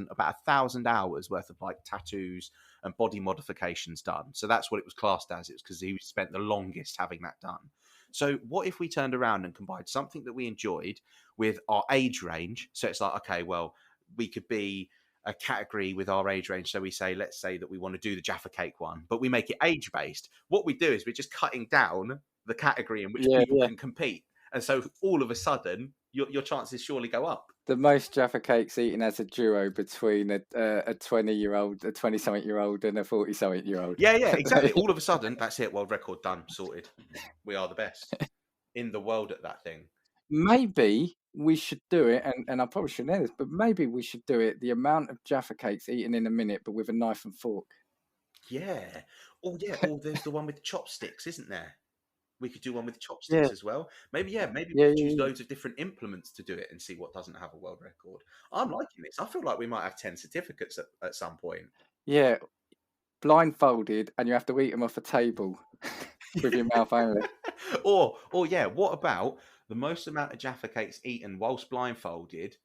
about 1,000 hours worth of like tattoos and body modifications done. So that's what it was classed as. It was because he spent the longest having that done. So what if we turned around and combined something that we enjoyed with our age range? So it's like, okay, well, we could be a category with our age range. So let's say that we want to do the Jaffa Cake one, but we make it age based. What we do is we're just cutting down the category in which Yeah, people yeah. can compete. And so all of a sudden, your chances surely go up. The most Jaffa cakes eaten as a duo between a 20-year-old, a 20-something-year-old, and a 40-something-year-old. Yeah, exactly. All of a sudden, that's it. World record done, sorted. We are the best in the world at that thing. Maybe we should do it, and I probably shouldn't know this, but maybe we should do it, the amount of Jaffa cakes eaten in a minute, but with a knife and fork. Yeah. Oh, yeah. Oh, there's the one with chopsticks, isn't there? We could do one with Yeah, chopsticks as well. Maybe we yeah, could yeah, use yeah. loads of different implements to do it and see what doesn't have a world record. I'm liking this. I feel like we might have 10 certificates at some point. Yeah, blindfolded, and you have to eat them off a table with your mouth only. or yeah, what about the most amount of Jaffa cakes eaten whilst blindfolded,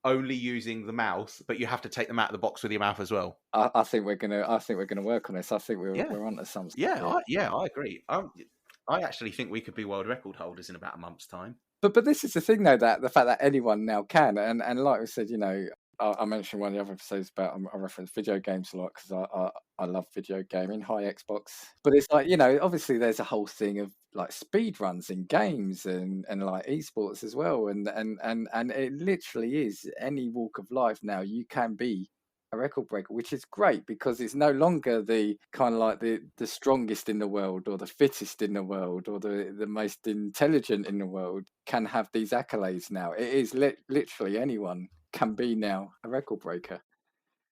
only using the mouth, but you have to take them out of the box with your mouth as well? I think we're gonna work on this. I think Yeah, we're onto some stuff yeah, here. I agree. I actually think we could be world record holders in about a month's time. But this is the thing, though, that the fact that anyone now can, and like we said, I mentioned one of the other episodes about I reference video games a lot because I love video gaming, high Xbox. But it's like, obviously there's a whole thing of like speed runs in games and like esports as well, and it literally is any walk of life now. You can be a record breaker, which is great because it's no longer the kind of like the strongest in the world or the fittest in the world or the most intelligent in the world can have these accolades now. It is literally anyone can be now a record breaker.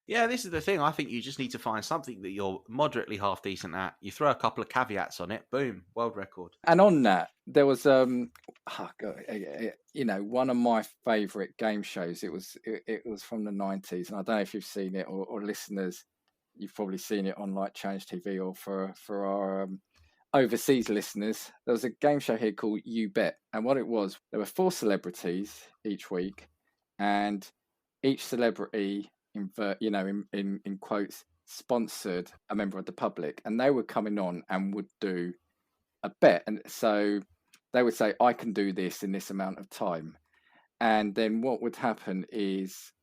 Yeah, this is the thing. I think you just need to find something that you're moderately half decent at. You throw a couple of caveats on it, boom, world record. And on that, there was one of my favorite game shows. It was from the 90s, and I don't know if you've seen it or listeners, you've probably seen it on like Change TV, or for our overseas listeners, there was a game show here called You Bet, and what it was, there were 4 celebrities each week, and each celebrity in quotes sponsored a member of the public, and they were coming on and would do a bet, and so they would say, I can do this in this amount of time, and then what would happen is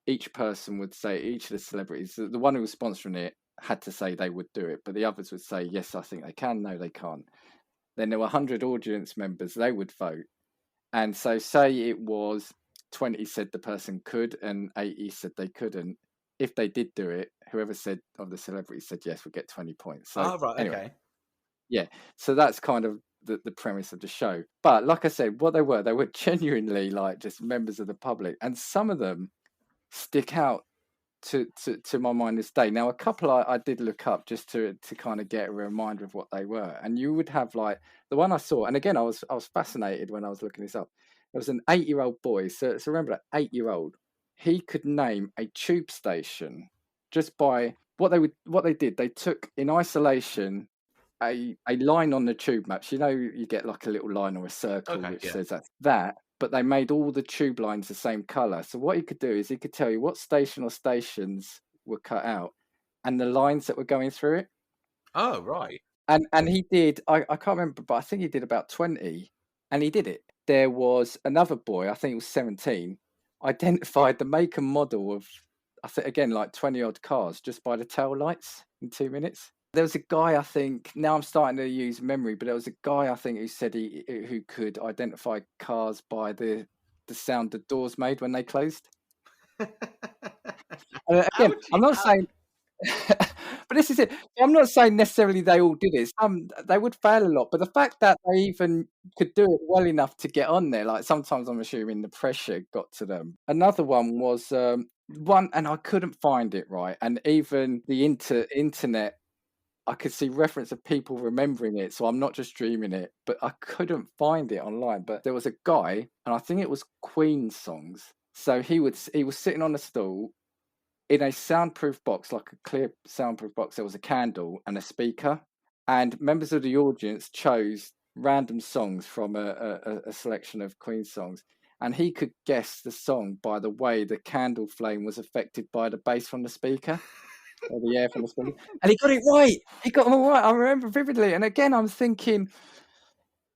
each person would say, each of the celebrities, the one who was sponsoring it had to say they would do it, but the others would say, yes, I think they can, no, they can't. Then there were 100 audience members, they would vote, and so say it was 20 said the person could and 80 said they couldn't, if they did do it, whoever said of the celebrity said yes would get 20 points. So Oh, right, anyway, okay. yeah. So that's kind of the premise of the show. But like I said, what they were genuinely like just members of the public, and some of them stick out to my mind this day. Now, a couple I did look up just to kind of get a reminder of what they were, and you would have like the one I saw, and again I was fascinated when I was looking this up. There was an 8-year-old boy. So remember that 8-year-old, he could name a tube station just by what they did. They took in isolation a line on the tube maps. You know, you get like a little line or a circle Okay, which yeah. says that's that, but they made all the tube lines the same color. So what he could do is he could tell you what station or stations were cut out and the lines that were going through it. Oh, right. And he did, I can't remember, but I think he did about 20, and he did it. There was another boy, I think he was 17, identified the make and model of, I think again, like 20 odd cars just by the tail lights in 2 minutes. There was a guy, I think, now I'm starting to use memory, but there was a guy, I think, who said who could identify cars by the sound the doors made when they closed. How Again, would I'm you? not saying, but this is it. I'm not saying necessarily they all did it. Some they would fail a lot, but the fact that they even could do it well enough to get on there, like sometimes I'm assuming the pressure got to them. Another one was one, and I couldn't find it right, and even the internet. I could see reference of people remembering it, so I'm not just dreaming it, but I couldn't find it online. But there was a guy, and I think it was Queen songs. So he was sitting on a stool in a soundproof box, like a clear soundproof box. There was a candle and a speaker, and members of the audience chose random songs from a selection of Queen songs. And he could guess the song by the way the candle flame was affected by the bass from the speaker. Or the air from the speaker. And he got it right. He got them all right. I remember vividly. And again, I'm thinking,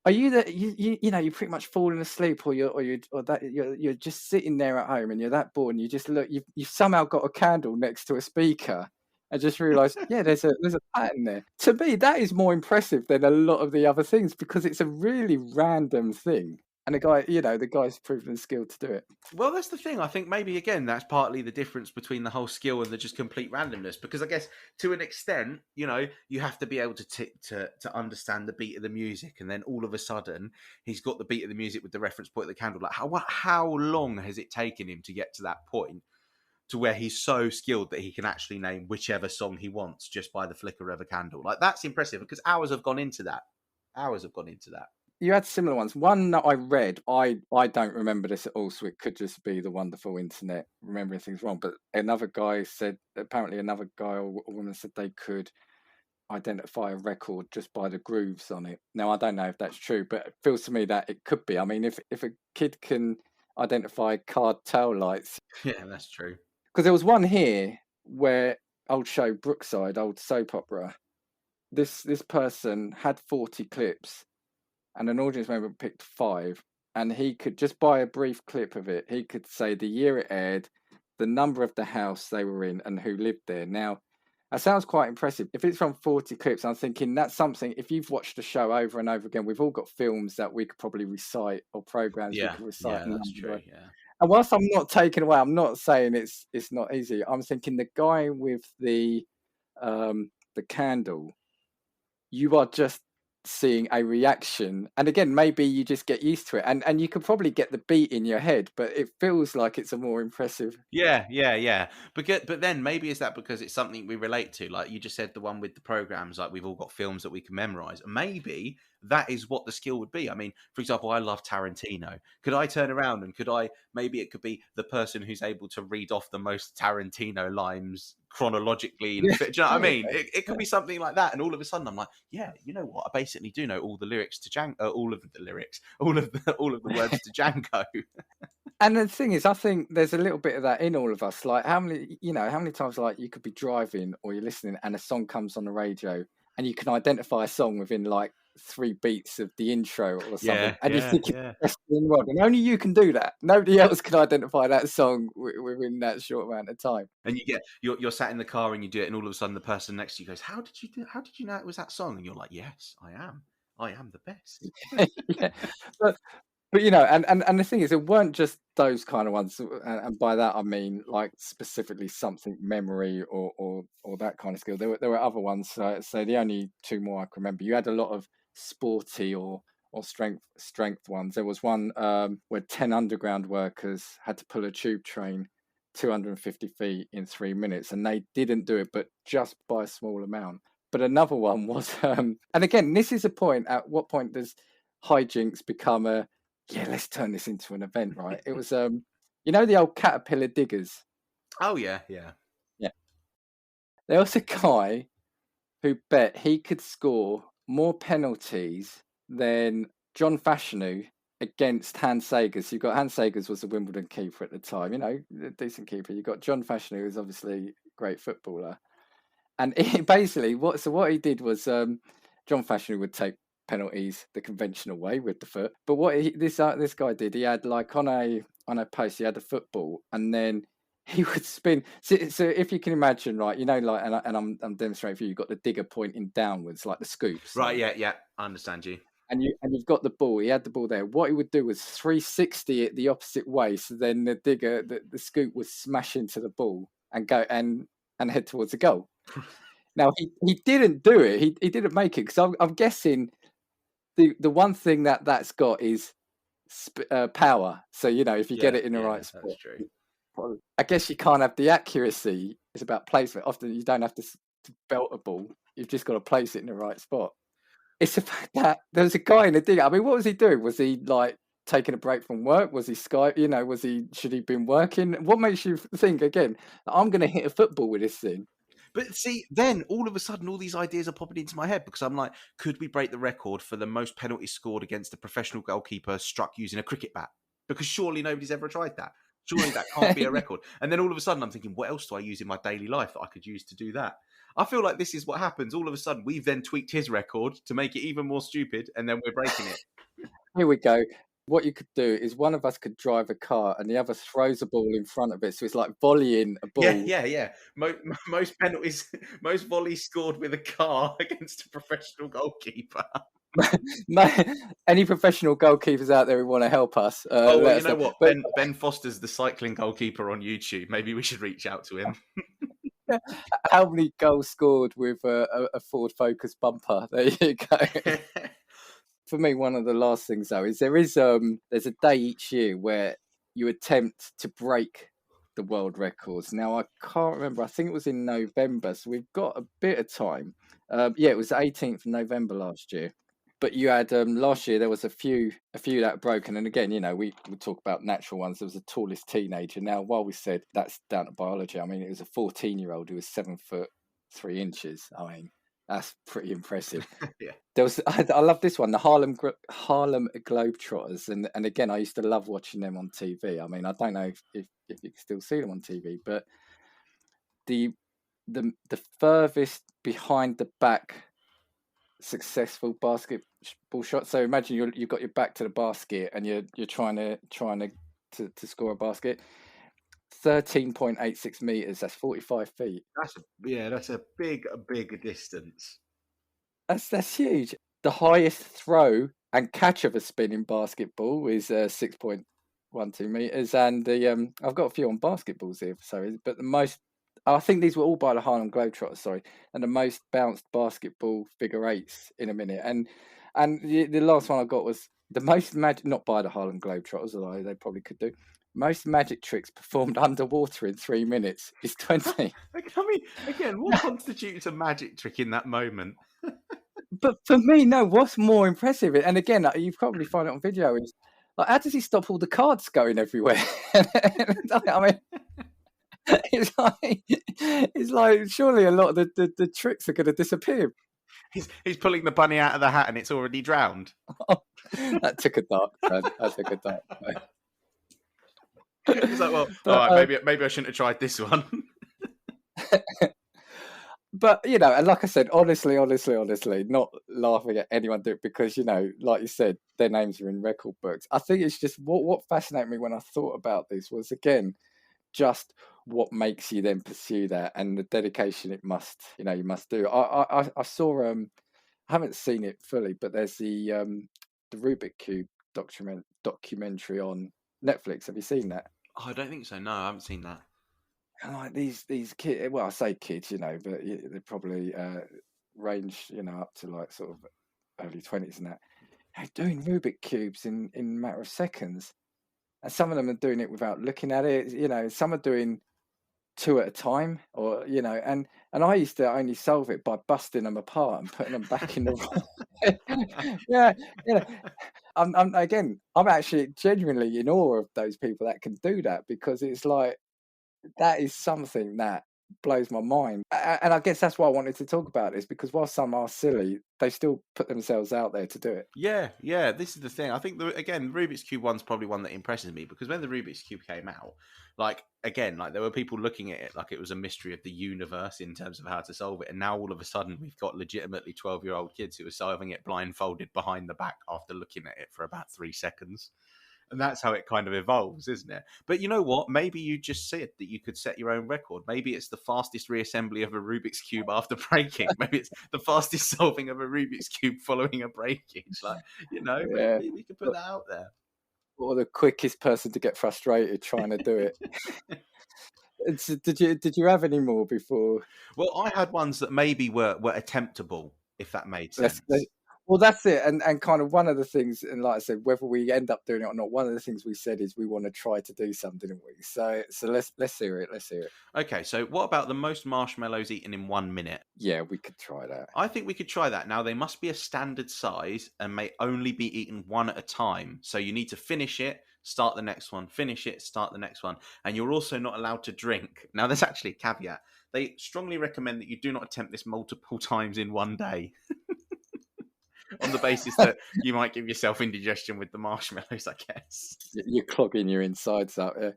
are you that you know you're pretty much falling asleep, or you're just sitting there at home and you're that bored, and you just look, you've somehow got a candle next to a speaker, and just realise, yeah, there's a pattern there. To me, that is more impressive than a lot of the other things because it's a really random thing. And the guy's proven his skill to do it. Well, that's the thing. I think maybe again that's partly the difference between the whole skill and the just complete randomness. Because I guess to an extent, you have to be able to understand the beat of the music, and then all of a sudden he's got the beat of the music with the reference point of the candle. Like how long has it taken him to get to that point, to where he's so skilled that he can actually name whichever song he wants just by the flicker of a candle? Like that's impressive because hours have gone into that. Hours have gone into that. You had similar ones. One that I read, I don't remember this at all, so it could just be the wonderful internet remembering things wrong. But another guy said, apparently another guy or woman said they could identify a record just by the grooves on it. Now, I don't know if that's true, but it feels to me that it could be. I mean, if a kid can identify car tail lights. Yeah, that's true. Because there was one here where old show Brookside, old soap opera, this person had 40 clips, and an audience member picked 5, and he could just by a brief clip of it, he could say the year it aired, the number of the house they were in, and who lived there. Now, that sounds quite impressive. If it's from 40 clips, I'm thinking that's something. If you've watched the show over and over again, we've all got films that we could probably recite, or programs we could recite. Yeah, that's true. Yeah. And whilst I'm not taking away, I'm not saying it's not easy. I'm thinking the guy with the candle, you are just seeing a reaction, and again maybe you just get used to it, and you could probably get the beat in your head, but it feels like it's a more impressive. Yeah. But then maybe is that because it's something we relate to? Like you just said, the one with the programs, like we've all got films that we can memorize. Maybe that is what the skill would be. I mean, for example, I love Tarantino. Could I turn around and maybe it could be the person who's able to read off the most Tarantino lines chronologically. Do you know what I mean? It could be something like that. And all of a sudden I'm like, yeah, you know what? I basically do know all the lyrics to Django, all of the words to Django. And the thing is, I think there's a little bit of that in all of us. Like how many times like you could be driving or you're listening and a song comes on the radio and you can identify a song within like 3 beats of the intro or something, and you think it's the best thing in the world, and only you can do that. Nobody else can identify that song within that short amount of time. And you're sat in the car and you do it, and all of a sudden the person next to you goes, how did you know it was that song? And you're like, yes, I am the best. Yeah. But But and the thing is, it weren't just those kind of ones, and by that I mean like specifically something memory or that kind of skill. There were other ones. So the only two more I can remember. You had a lot of sporty or strength ones. There was one where 10 underground workers had to pull a tube train 250 feet in 3 minutes, and they didn't do it, but just by a small amount. But another one was, and again, this is a point. At what point does hijinks become a yeah, let's turn this into an event, right? It was the old caterpillar diggers. Oh yeah, yeah. Yeah. There was a guy who bet he could score more penalties than John Fashanu against Hans Sagers. You've got Hans Sagers was the Wimbledon keeper at the time, a decent keeper. You've got John Fashanu, who's obviously a great footballer. And basically what he did was John Fashanu would take penalties the conventional way with the foot. But what this guy did, he had like on a post, he had a football, and then he would spin. So if you can imagine, right, like, and I'm demonstrating for you. You've got the digger pointing downwards, like the scoops. Right, yeah, I understand you. And you've got the ball. He had the ball there. What he would do was 360 it the opposite way. So then the digger, the scoop would smash into the ball and go and head towards the goal. Now he didn't do it. He didn't make it because I'm guessing the one thing that's got is power. So if you get it in the right spot, that's true. I guess you can't have the accuracy. It's about placement. Often you don't have to belt a ball. You've just got to place it in the right spot. It's the fact that there was a guy in the digger. I mean, what was he doing? Was he like taking a break from work? Was he should he been working? What makes you think again, I'm going to hit a football with this thing? But see, then all of a sudden, all these ideas are popping into my head because I'm like, could we break the record for the most penalties scored against a professional goalkeeper struck using a cricket bat? Because surely nobody's ever tried that. Surely that can't be a record. And then all of a sudden, I'm thinking, what else do I use in my daily life that I could use to do that? I feel like this is what happens. All of a sudden, we've then tweaked his record to make it even more stupid, and then we're breaking it. Here we go. What you could do is one of us could drive a car and the other throws a ball in front of it. So it's like volleying a ball. Yeah. Most penalties, most volleys scored with a car against a professional goalkeeper. Any professional goalkeepers out there who want to help us? Well, you know what? Ben Foster's the cycling goalkeeper on YouTube. Maybe we should reach out to him. How many goals scored with a Ford Focus bumper? There you go. For me, one of the last things though is there's a day each year where you attempt to break the world records. Now I can't remember. I think it was in November, so we've got a bit of time. It was the 18th of November last year. But you had last year there was a few that broken, and again, we talk about natural ones. There was the tallest teenager. Now, while we said that's down to biology, I mean it was a 14-year-old who was 7'3". I mean that's pretty impressive. Yeah. There was I love this one, the Harlem Globetrotters, and again I used to love watching them on TV. I mean I don't know if you can still see them on TV, but the furthest behind the back successful basketball shot. So imagine you've got your back to the basket and you're trying to score a basket. 13.86 meters. That's 45 feet. That's a big distance. That's huge. The highest throw and catch of a spinning basketball is 6.12 meters, and I've got a few on basketballs here. But the most. I think these were all by the Harlem Globetrotters, sorry, and the most bounced basketball figure eights in a minute. And the last one I got was the most magic, not by the Harlem Globetrotters, although they probably could do. Most magic tricks performed underwater in 3 minutes is 20. I mean, again, what constitutes a magic trick in that moment? But for me, no, what's more impressive, and again, you probably find it on video, is like, how does he stop all the cards going everywhere? I mean, it's like surely a lot of the tricks are going to disappear. He's pulling the bunny out of the hat and it's already drowned. That took a dark turn. It's like, well, all right, maybe I shouldn't have tried this one. But and like I said, honestly, not laughing at anyone do it because like you said, their names are in record books. I think it's just what fascinated me when I thought about this was again just what makes you then pursue that and the dedication you must do. I saw I haven't seen it fully, but there's the Rubik cube documentary on Netflix. Have you seen that? Oh, I don't think so. No, I haven't seen that. And like these kids, well, I say kids, but they probably range, up to like sort of early 20s and that. They're doing Rubik cubes in a matter of seconds, and some of them are doing it without looking at it. Some are doing two at a time, or and I used to only solve it by busting them apart and putting them back in the yeah, you know. I'm actually genuinely in awe of those people that can do that, because it's like that is something that blows my mind. And I guess that's why I wanted to talk about this, because while some are silly, they still put themselves out there to do it. Yeah. This is the thing. I think the Rubik's Cube one's probably one that impresses me, because when the Rubik's Cube came out, like there were people looking at it like it was a mystery of the universe in terms of how to solve it, and now all of a sudden we've got legitimately 12-year-old kids who are solving it blindfolded behind the back after looking at it for about 3 seconds. And that's how it kind of evolves, isn't it? But you know what? Maybe you just said that you could set your own record. Maybe it's the fastest reassembly of a Rubik's Cube after breaking. Maybe it's the fastest solving of a Rubik's Cube following a breakage. Like, Yeah. maybe we could put that out there. Or the quickest person to get frustrated trying to do it. Did you have any more before? Well, I had ones that maybe were attemptable, if that made sense. Well, that's it, and kind of one of the things, and like I said, whether we end up doing it or not, one of the things we said is we want to try to do something, didn't we? So let's hear it. Let's hear it. Okay, so what about the most marshmallows eaten in 1 minute? Yeah, we could try that. I think we could try that. Now, they must be a standard size and may only be eaten one at a time. So you need to finish it, start the next one, finish it, start the next one. And you're also not allowed to drink. Now, there's actually a caveat. They strongly recommend that you do not attempt this multiple times in one day. On the basis that you might give yourself indigestion with the marshmallows, I guess. You're clogging your insides up, yeah.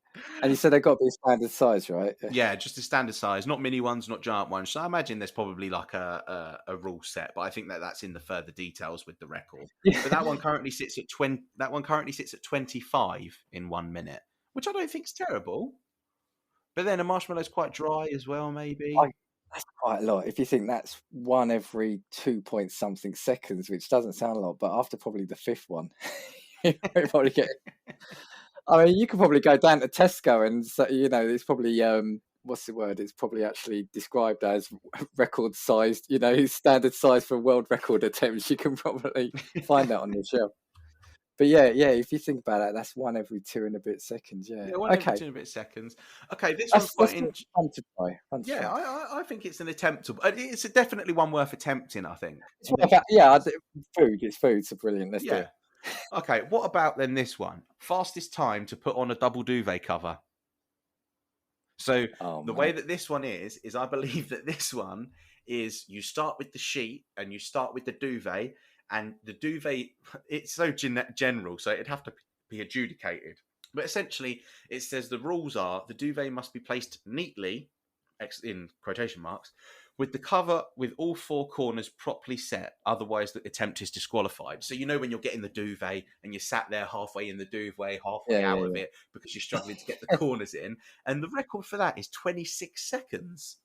And you said they've got to be standard size, right? Yeah, just a standard size, not mini ones, not giant ones. So I imagine there's probably like a rule set, but I think that's in the further details with the record. Yeah. But that one currently sits at 20. That one currently sits at 25 in 1 minute, which I don't think is terrible. But then a marshmallow's quite dry as well, maybe. That's quite a lot. If you think that's one every 2-point-something seconds, which doesn't sound a lot, but after probably the fifth one, you probably get. I mean, you could probably go down to Tesco and it's probably what's the word? It's probably actually described as record sized. Standard size for world record attempts. You can probably find that on the shelf. But yeah. If you think about it, that's one every 2 and a bit seconds. Yeah. Yeah, one every 2 and a bit seconds. Okay, this one's quite fun to try. Yeah, I think it's an attempt. It's definitely one worth attempting, I think. Food. It's food. It's brilliant. Let's do it. Okay, what about then this one? Fastest time to put on a double duvet cover. So the way that this one is I believe that this one is you start with the sheet and you start with the duvet, and the duvet, it's so general, so it'd have to be adjudicated. But essentially, it says the rules are the duvet must be placed neatly, in quotation marks, with the cover with all 4 corners properly set. Otherwise, the attempt is disqualified. So when you're getting the duvet and you're sat there halfway in the duvet, halfway out of it because you're struggling to get the corners in. And the record for that is 26 seconds.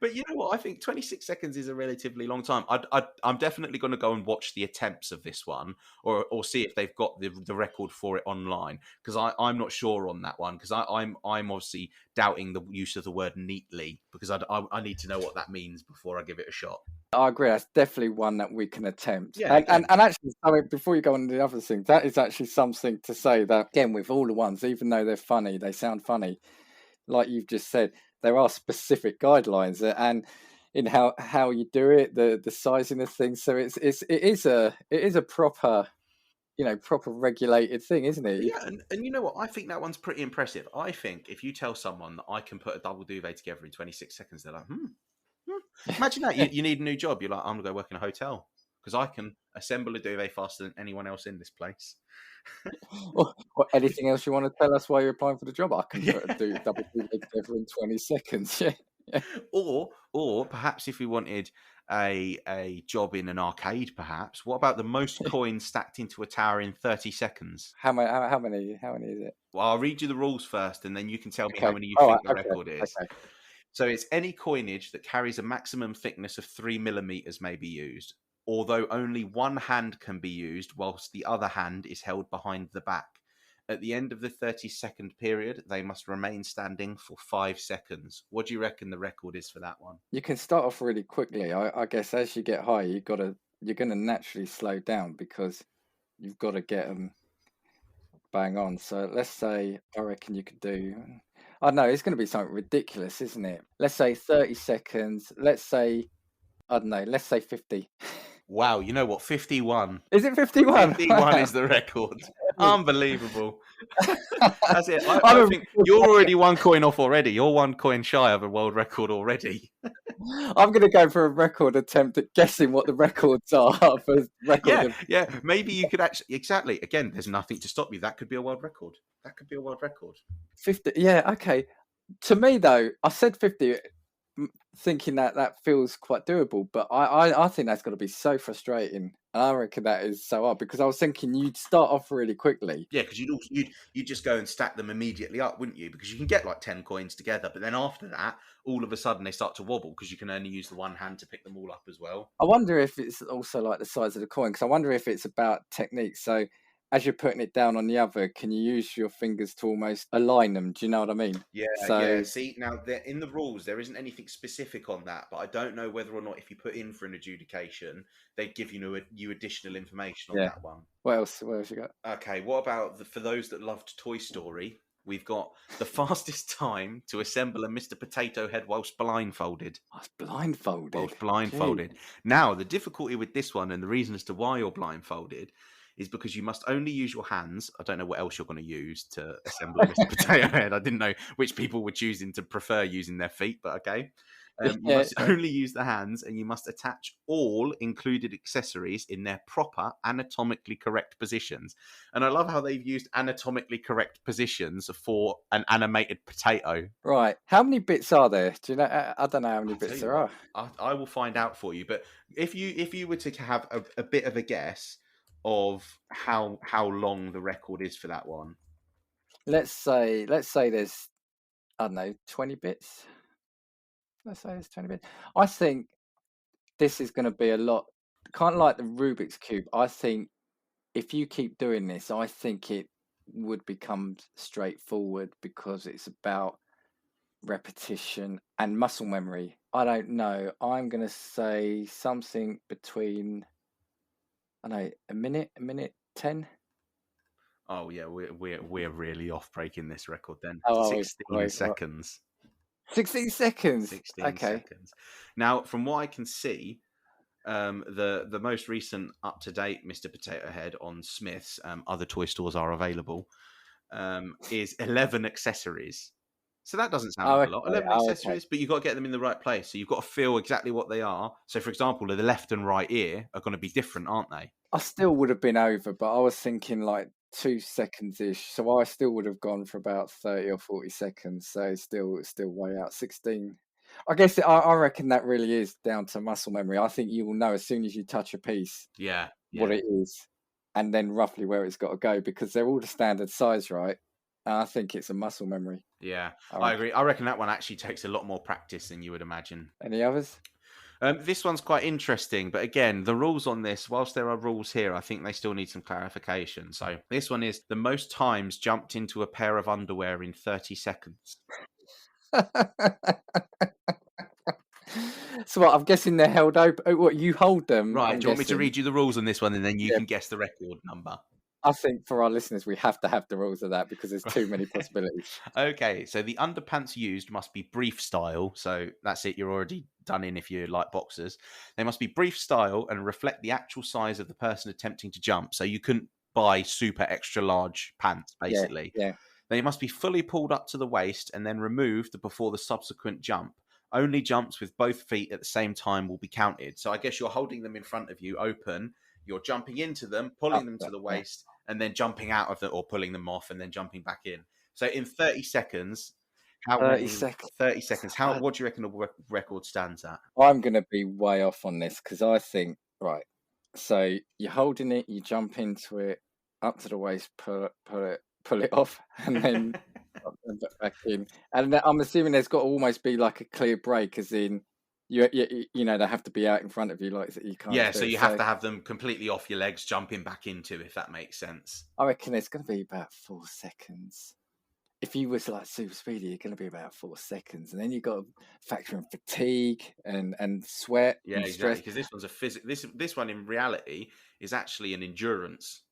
But you know what? I think 26 seconds is a relatively long time. I'm definitely going to go and watch the attempts of this one, or see if they've got the record for it online, because I'm not sure on that one, because I'm obviously doubting the use of the word neatly, because I need to know what that means before I give it a shot. I agree. That's definitely one that we can attempt. Yeah, and actually, before you go on to the other thing, that is actually something to say that, again, with all the ones, even though they're funny, they sound funny, like you've just said, there are specific guidelines and in how you do it, the sizing of things. So it is a proper, proper regulated thing, isn't it? Yeah, and you know what? I think that one's pretty impressive. I think if you tell someone that I can put a double duvet together in 26 seconds, they're like, Imagine that. You need a new job. You're like, I'm going to go work in a hotel because I can assemble a duvet faster than anyone else in this place. Or anything else you want to tell us while you're applying for the job? I can do double duvet together in 20 seconds. Yeah. Or perhaps if we wanted a job in an arcade, perhaps. What about the most coins stacked into a tower in 30 seconds? How many is it? Well, I'll read you the rules first, and then you can tell me how many you think the record is. Okay. So it's any coinage that carries a maximum thickness of 3 millimeters may be used, although only one hand can be used whilst the other hand is held behind the back. At the end of the 30-second period, they must remain standing for 5 seconds. What do you reckon the record is for that one? You can start off really quickly. I guess as you get higher, you're going to naturally slow down because you've got to get them bang on. So let's say, I reckon you could do, I don't know, it's going to be something ridiculous, isn't it? Let's say 30 seconds. Let's say, I don't know, let's say 50. Wow, you know what? 51. Is it 51? 51 is the record. Unbelievable. That's it. I I'm think you're already 1 coin off already. You're 1 coin shy of a world record already. I'm going to go for a record attempt at guessing what the records are for record. Yeah. Maybe you could actually, exactly. Again, there's nothing to stop you. That could be a world record. 50. Yeah, okay. To me, though, I said 50, thinking that feels quite doable, but I think that's got to be so frustrating. I reckon that is so hard because I was thinking you'd start off really quickly. Yeah, because you'd just go and stack them immediately up, wouldn't you? Because you can get like 10 coins together, but then after that, all of a sudden they start to wobble because you can only use the one hand to pick them all up as well. I wonder if it's also like the size of the coin, because I wonder if it's about technique. So as you're putting it down on the other, can you use your fingers to almost align them? Do you know what I mean? Yeah. See, now in the rules, there isn't anything specific on that, but I don't know whether or not if you put in for an adjudication, they'd give you additional information on that one. What else you got? Okay, what about for those that loved Toy Story? We've got the fastest time to assemble a Mr. Potato Head whilst blindfolded. Blindfolded. Now, the difficulty with this one, and the reason as to why you're blindfolded, is because you must only use your hands. I don't know what else you're going to use to assemble a Mr. Potato Head. I didn't know which people were choosing to prefer using their feet, but okay. You must only use the hands, and you must attach all included accessories in their proper anatomically correct positions. And I love how they've used anatomically correct positions for an animated potato. Right. How many bits are there? Do you know? I don't know how many bits there are. I will find out for you. But if you were to have a bit of a guess of how long the record is for that one, let's say there's, I don't know, 20 bits. Let's say it's 20 bits. I think this is going to be a lot, kind of like the Rubik's Cube. I think if you keep doing this, I think it would become straightforward because it's about repetition and muscle memory. I don't know. I'm going to say something between, I don't know, a minute 10. Oh yeah, we're really off breaking this record then. 16 seconds. 16 seconds. 16 seconds. Now, from what I can see, the most recent up-to-date Mr. Potato Head on Smith's, other toy stores are available, is 11 accessories. So that doesn't sound like a lot. 11 accessories, but you've got to get them in the right place. So you've got to feel exactly what they are. So, for example, the left and right ear are going to be different, aren't they? I still would have been over, but I was thinking like 2 seconds-ish. So I still would have gone for about 30 or 40 seconds. So still way out. 16. I guess I reckon that really is down to muscle memory. I think you will know as soon as you touch a piece what it is and then roughly where it's got to go because they're all the standard size, right? And I think it's a muscle memory. Yeah, I agree. I reckon that one actually takes a lot more practice than you would imagine. Any others? This one's quite interesting, but again, the rules on this, whilst there are rules here, I think they still need some clarification. So this one is the most times jumped into a pair of underwear in 30 seconds. So what, I'm guessing they're held open. What, you hold them? Right, do you want me to read you the rules on this one and then you can guess the record number? I think for our listeners, we have to have the rules of that because there's too many possibilities. Okay, so the underpants used must be brief style. So that's it. You're already done in if you like boxers. They must be brief style and reflect the actual size of the person attempting to jump. So you couldn't buy super extra large pants, basically. Yeah. They must be fully pulled up to the waist and then removed before the subsequent jump. Only jumps with both feet at the same time will be counted. So I guess you're holding them in front of you open. You're jumping into them, pulling them to the waist, and then jumping out of them, or pulling them off, and then jumping back in. So in 30 seconds, 30 seconds. What do you reckon the record stands at? I'm going to be way off on this because I think, right, so you're holding it, you jump into it, up to the waist, pull it off, and then back in. And I'm assuming there's got to almost be like a clear break, as in you know, they have to be out in front of you, like you can't. Yeah, so you have to have them completely off your legs, jumping back into, if that makes sense. I reckon it's going to be about 4 seconds. If you was like super speedy, you're going to be about 4 seconds, and then you've got to factor in fatigue and sweat. Yeah, and exactly. stress. Because this one's this one in reality is actually an endurance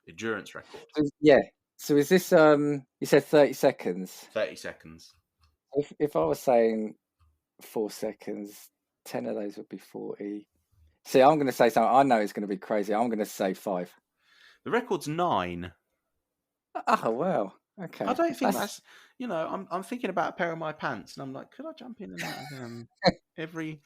record. Yeah. So is this you said 30 seconds? 30 seconds. If I was saying 4 seconds, 10 of those would be 40. See, I'm going to say something. I know it's going to be crazy. I'm going to say 5. The record's 9. Oh wow. Okay. I don't think that's you know, I'm thinking about a pair of my pants, and I'm like, could I jump in and out of them every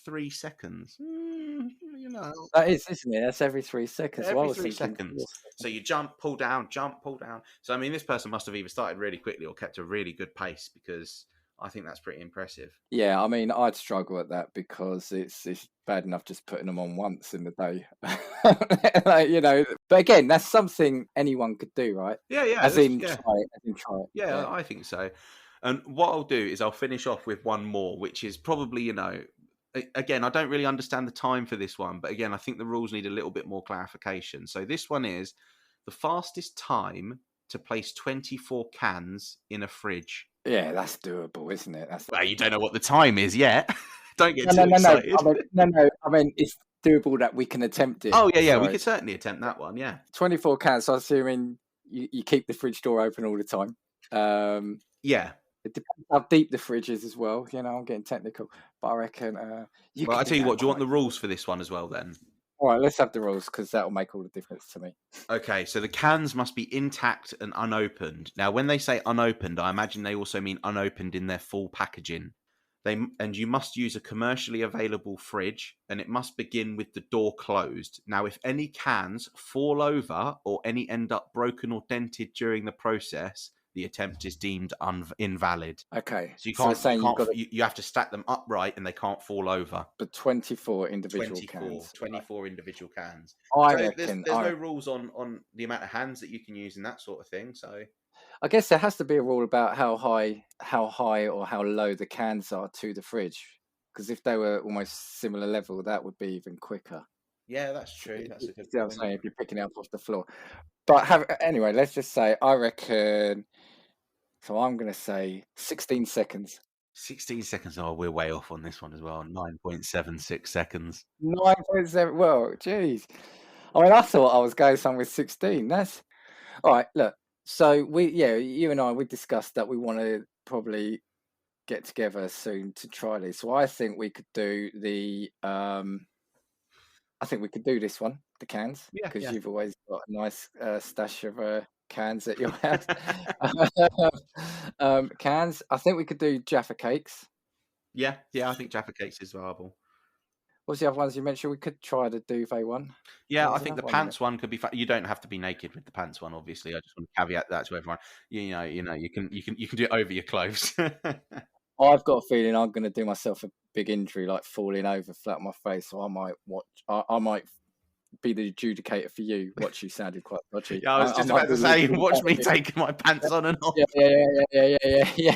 3 seconds? You know, that is, isn't it? That's every 3 seconds. every 3 seconds. So you jump, pull down, jump, pull down. So I mean, this person must have either started really quickly or kept a really good pace, because I think that's pretty impressive. Yeah, I mean, I'd struggle at that because it's bad enough just putting them on once in the day, like, you know. But again, that's something anyone could do, right? Yeah, As in try it. Yeah, I think so. And what I'll do is I'll finish off with one more, which is probably, you know, again, I don't really understand the time for this one, but again, I think the rules need a little bit more clarification. So this one is the fastest time to place 24 cans in a fridge. Yeah, that's doable, isn't it? Well, you don't know what the time is yet. Don't get too excited. No. I mean, it's doable that we can attempt it. Oh, yeah, we could certainly attempt that one, yeah. 24 cans, so assuming you keep the fridge door open all the time. Yeah. It depends how deep the fridge is as well. You know, I'm getting technical, but I reckon well, I tell you what, do you want the rules for this one as well then? All right, let's have the rules, because that'll make all the difference to me. Okay, so the cans must be intact and unopened. Now, when they say unopened, I imagine they also mean unopened in their full packaging. And you must use a commercially available fridge, and it must begin with the door closed. Now, if any cans fall over or any end up broken or dented during the process, the attempt is deemed invalid. Okay. So you have to stack them upright and they can't fall over. But 24 individual cans. 24 individual cans. There's no rules on the amount of hands that you can use and that sort of thing. So I guess there has to be a rule about how high or how low the cans are to the fridge. Because if they were almost similar level, that would be even quicker. Yeah, that's true. That's a good point. I'm saying, if you're picking it up off the floor. But anyway, let's just say, I reckon. So I'm going to say 16 seconds. 16 seconds. Oh, we're way off on this one as well. 9.76 seconds. 9.7. Well, geez. I mean, I thought I was going somewhere with 16. That's all right. Look, so you and I, we discussed that we want to probably get together soon to try this. So I think we could do I think we could do this one, the cans, because you've always got a nice stash of cans at your house. Cans. I think we could do Jaffa cakes. Yeah, I think Jaffa cakes is viable. What's the other ones you mentioned? We could try the Duvet one. Yeah, I think the pants one could be. You don't have to be naked with the pants one, obviously. I just want to caveat that to everyone. You know, you can do it over your clothes. I've got a feeling I'm going to do myself a big injury, like falling over flat on my face. So I might be the adjudicator for you. Watch, you sounded quite dodgy. Yeah, I was just about to say, watch me taking my pants on and off. Yeah.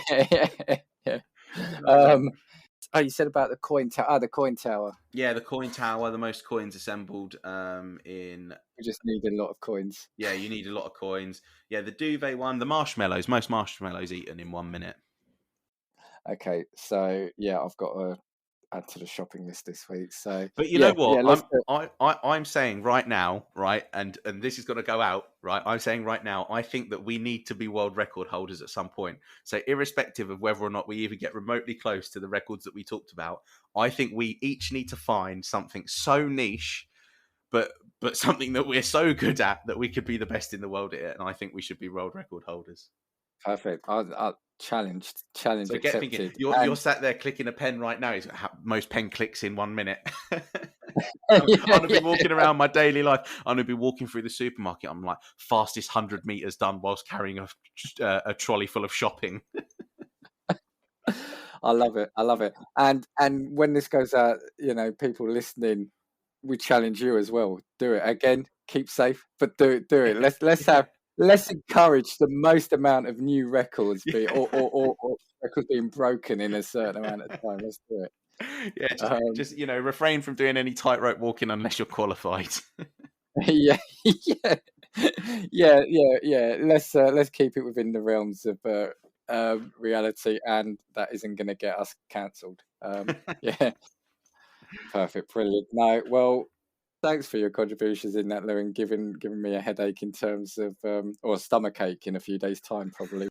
Oh, you said about the coin tower. The coin tower. Yeah, the coin tower. The most coins assembled in. We just need a lot of coins. Yeah, you need a lot of coins. Yeah, the Duvet one. The marshmallows. Most marshmallows eaten in 1 minute. Okay, so yeah, I've got to add to the shopping list this week. So, but you know what? I'm saying right now, right, and this is going to go out, right. I'm saying right now, I think that we need to be world record holders at some point. So, irrespective of whether or not we even get remotely close to the records that we talked about, I think we each need to find something so niche, but something that we're so good at that we could be the best in the world at it. And I think we should be world record holders. Perfect. I'll challenge so accepted. Thinking, you're sat there clicking a pen right now. It's most pen clicks in 1 minute. I'm going to be walking around my daily life. I'm going to be walking through the supermarket. I'm like, fastest 100 meters done whilst carrying a trolley full of shopping. I love it. And when this goes out, you know, people listening, we challenge you as well. Do it again. Keep safe, but do it. Let's encourage the most amount of new records or records being broken in a certain amount of time. Let's do it. Yeah, Um, just refrain from doing any tightrope walking unless you're qualified. yeah, yeah, yeah. Let's keep it within the realms of reality, and that isn't going to get us cancelled. Yeah, perfect, brilliant. No, well, thanks for your contributions in that, Lou, and giving me a headache in terms of or a stomach ache in a few days' time, probably.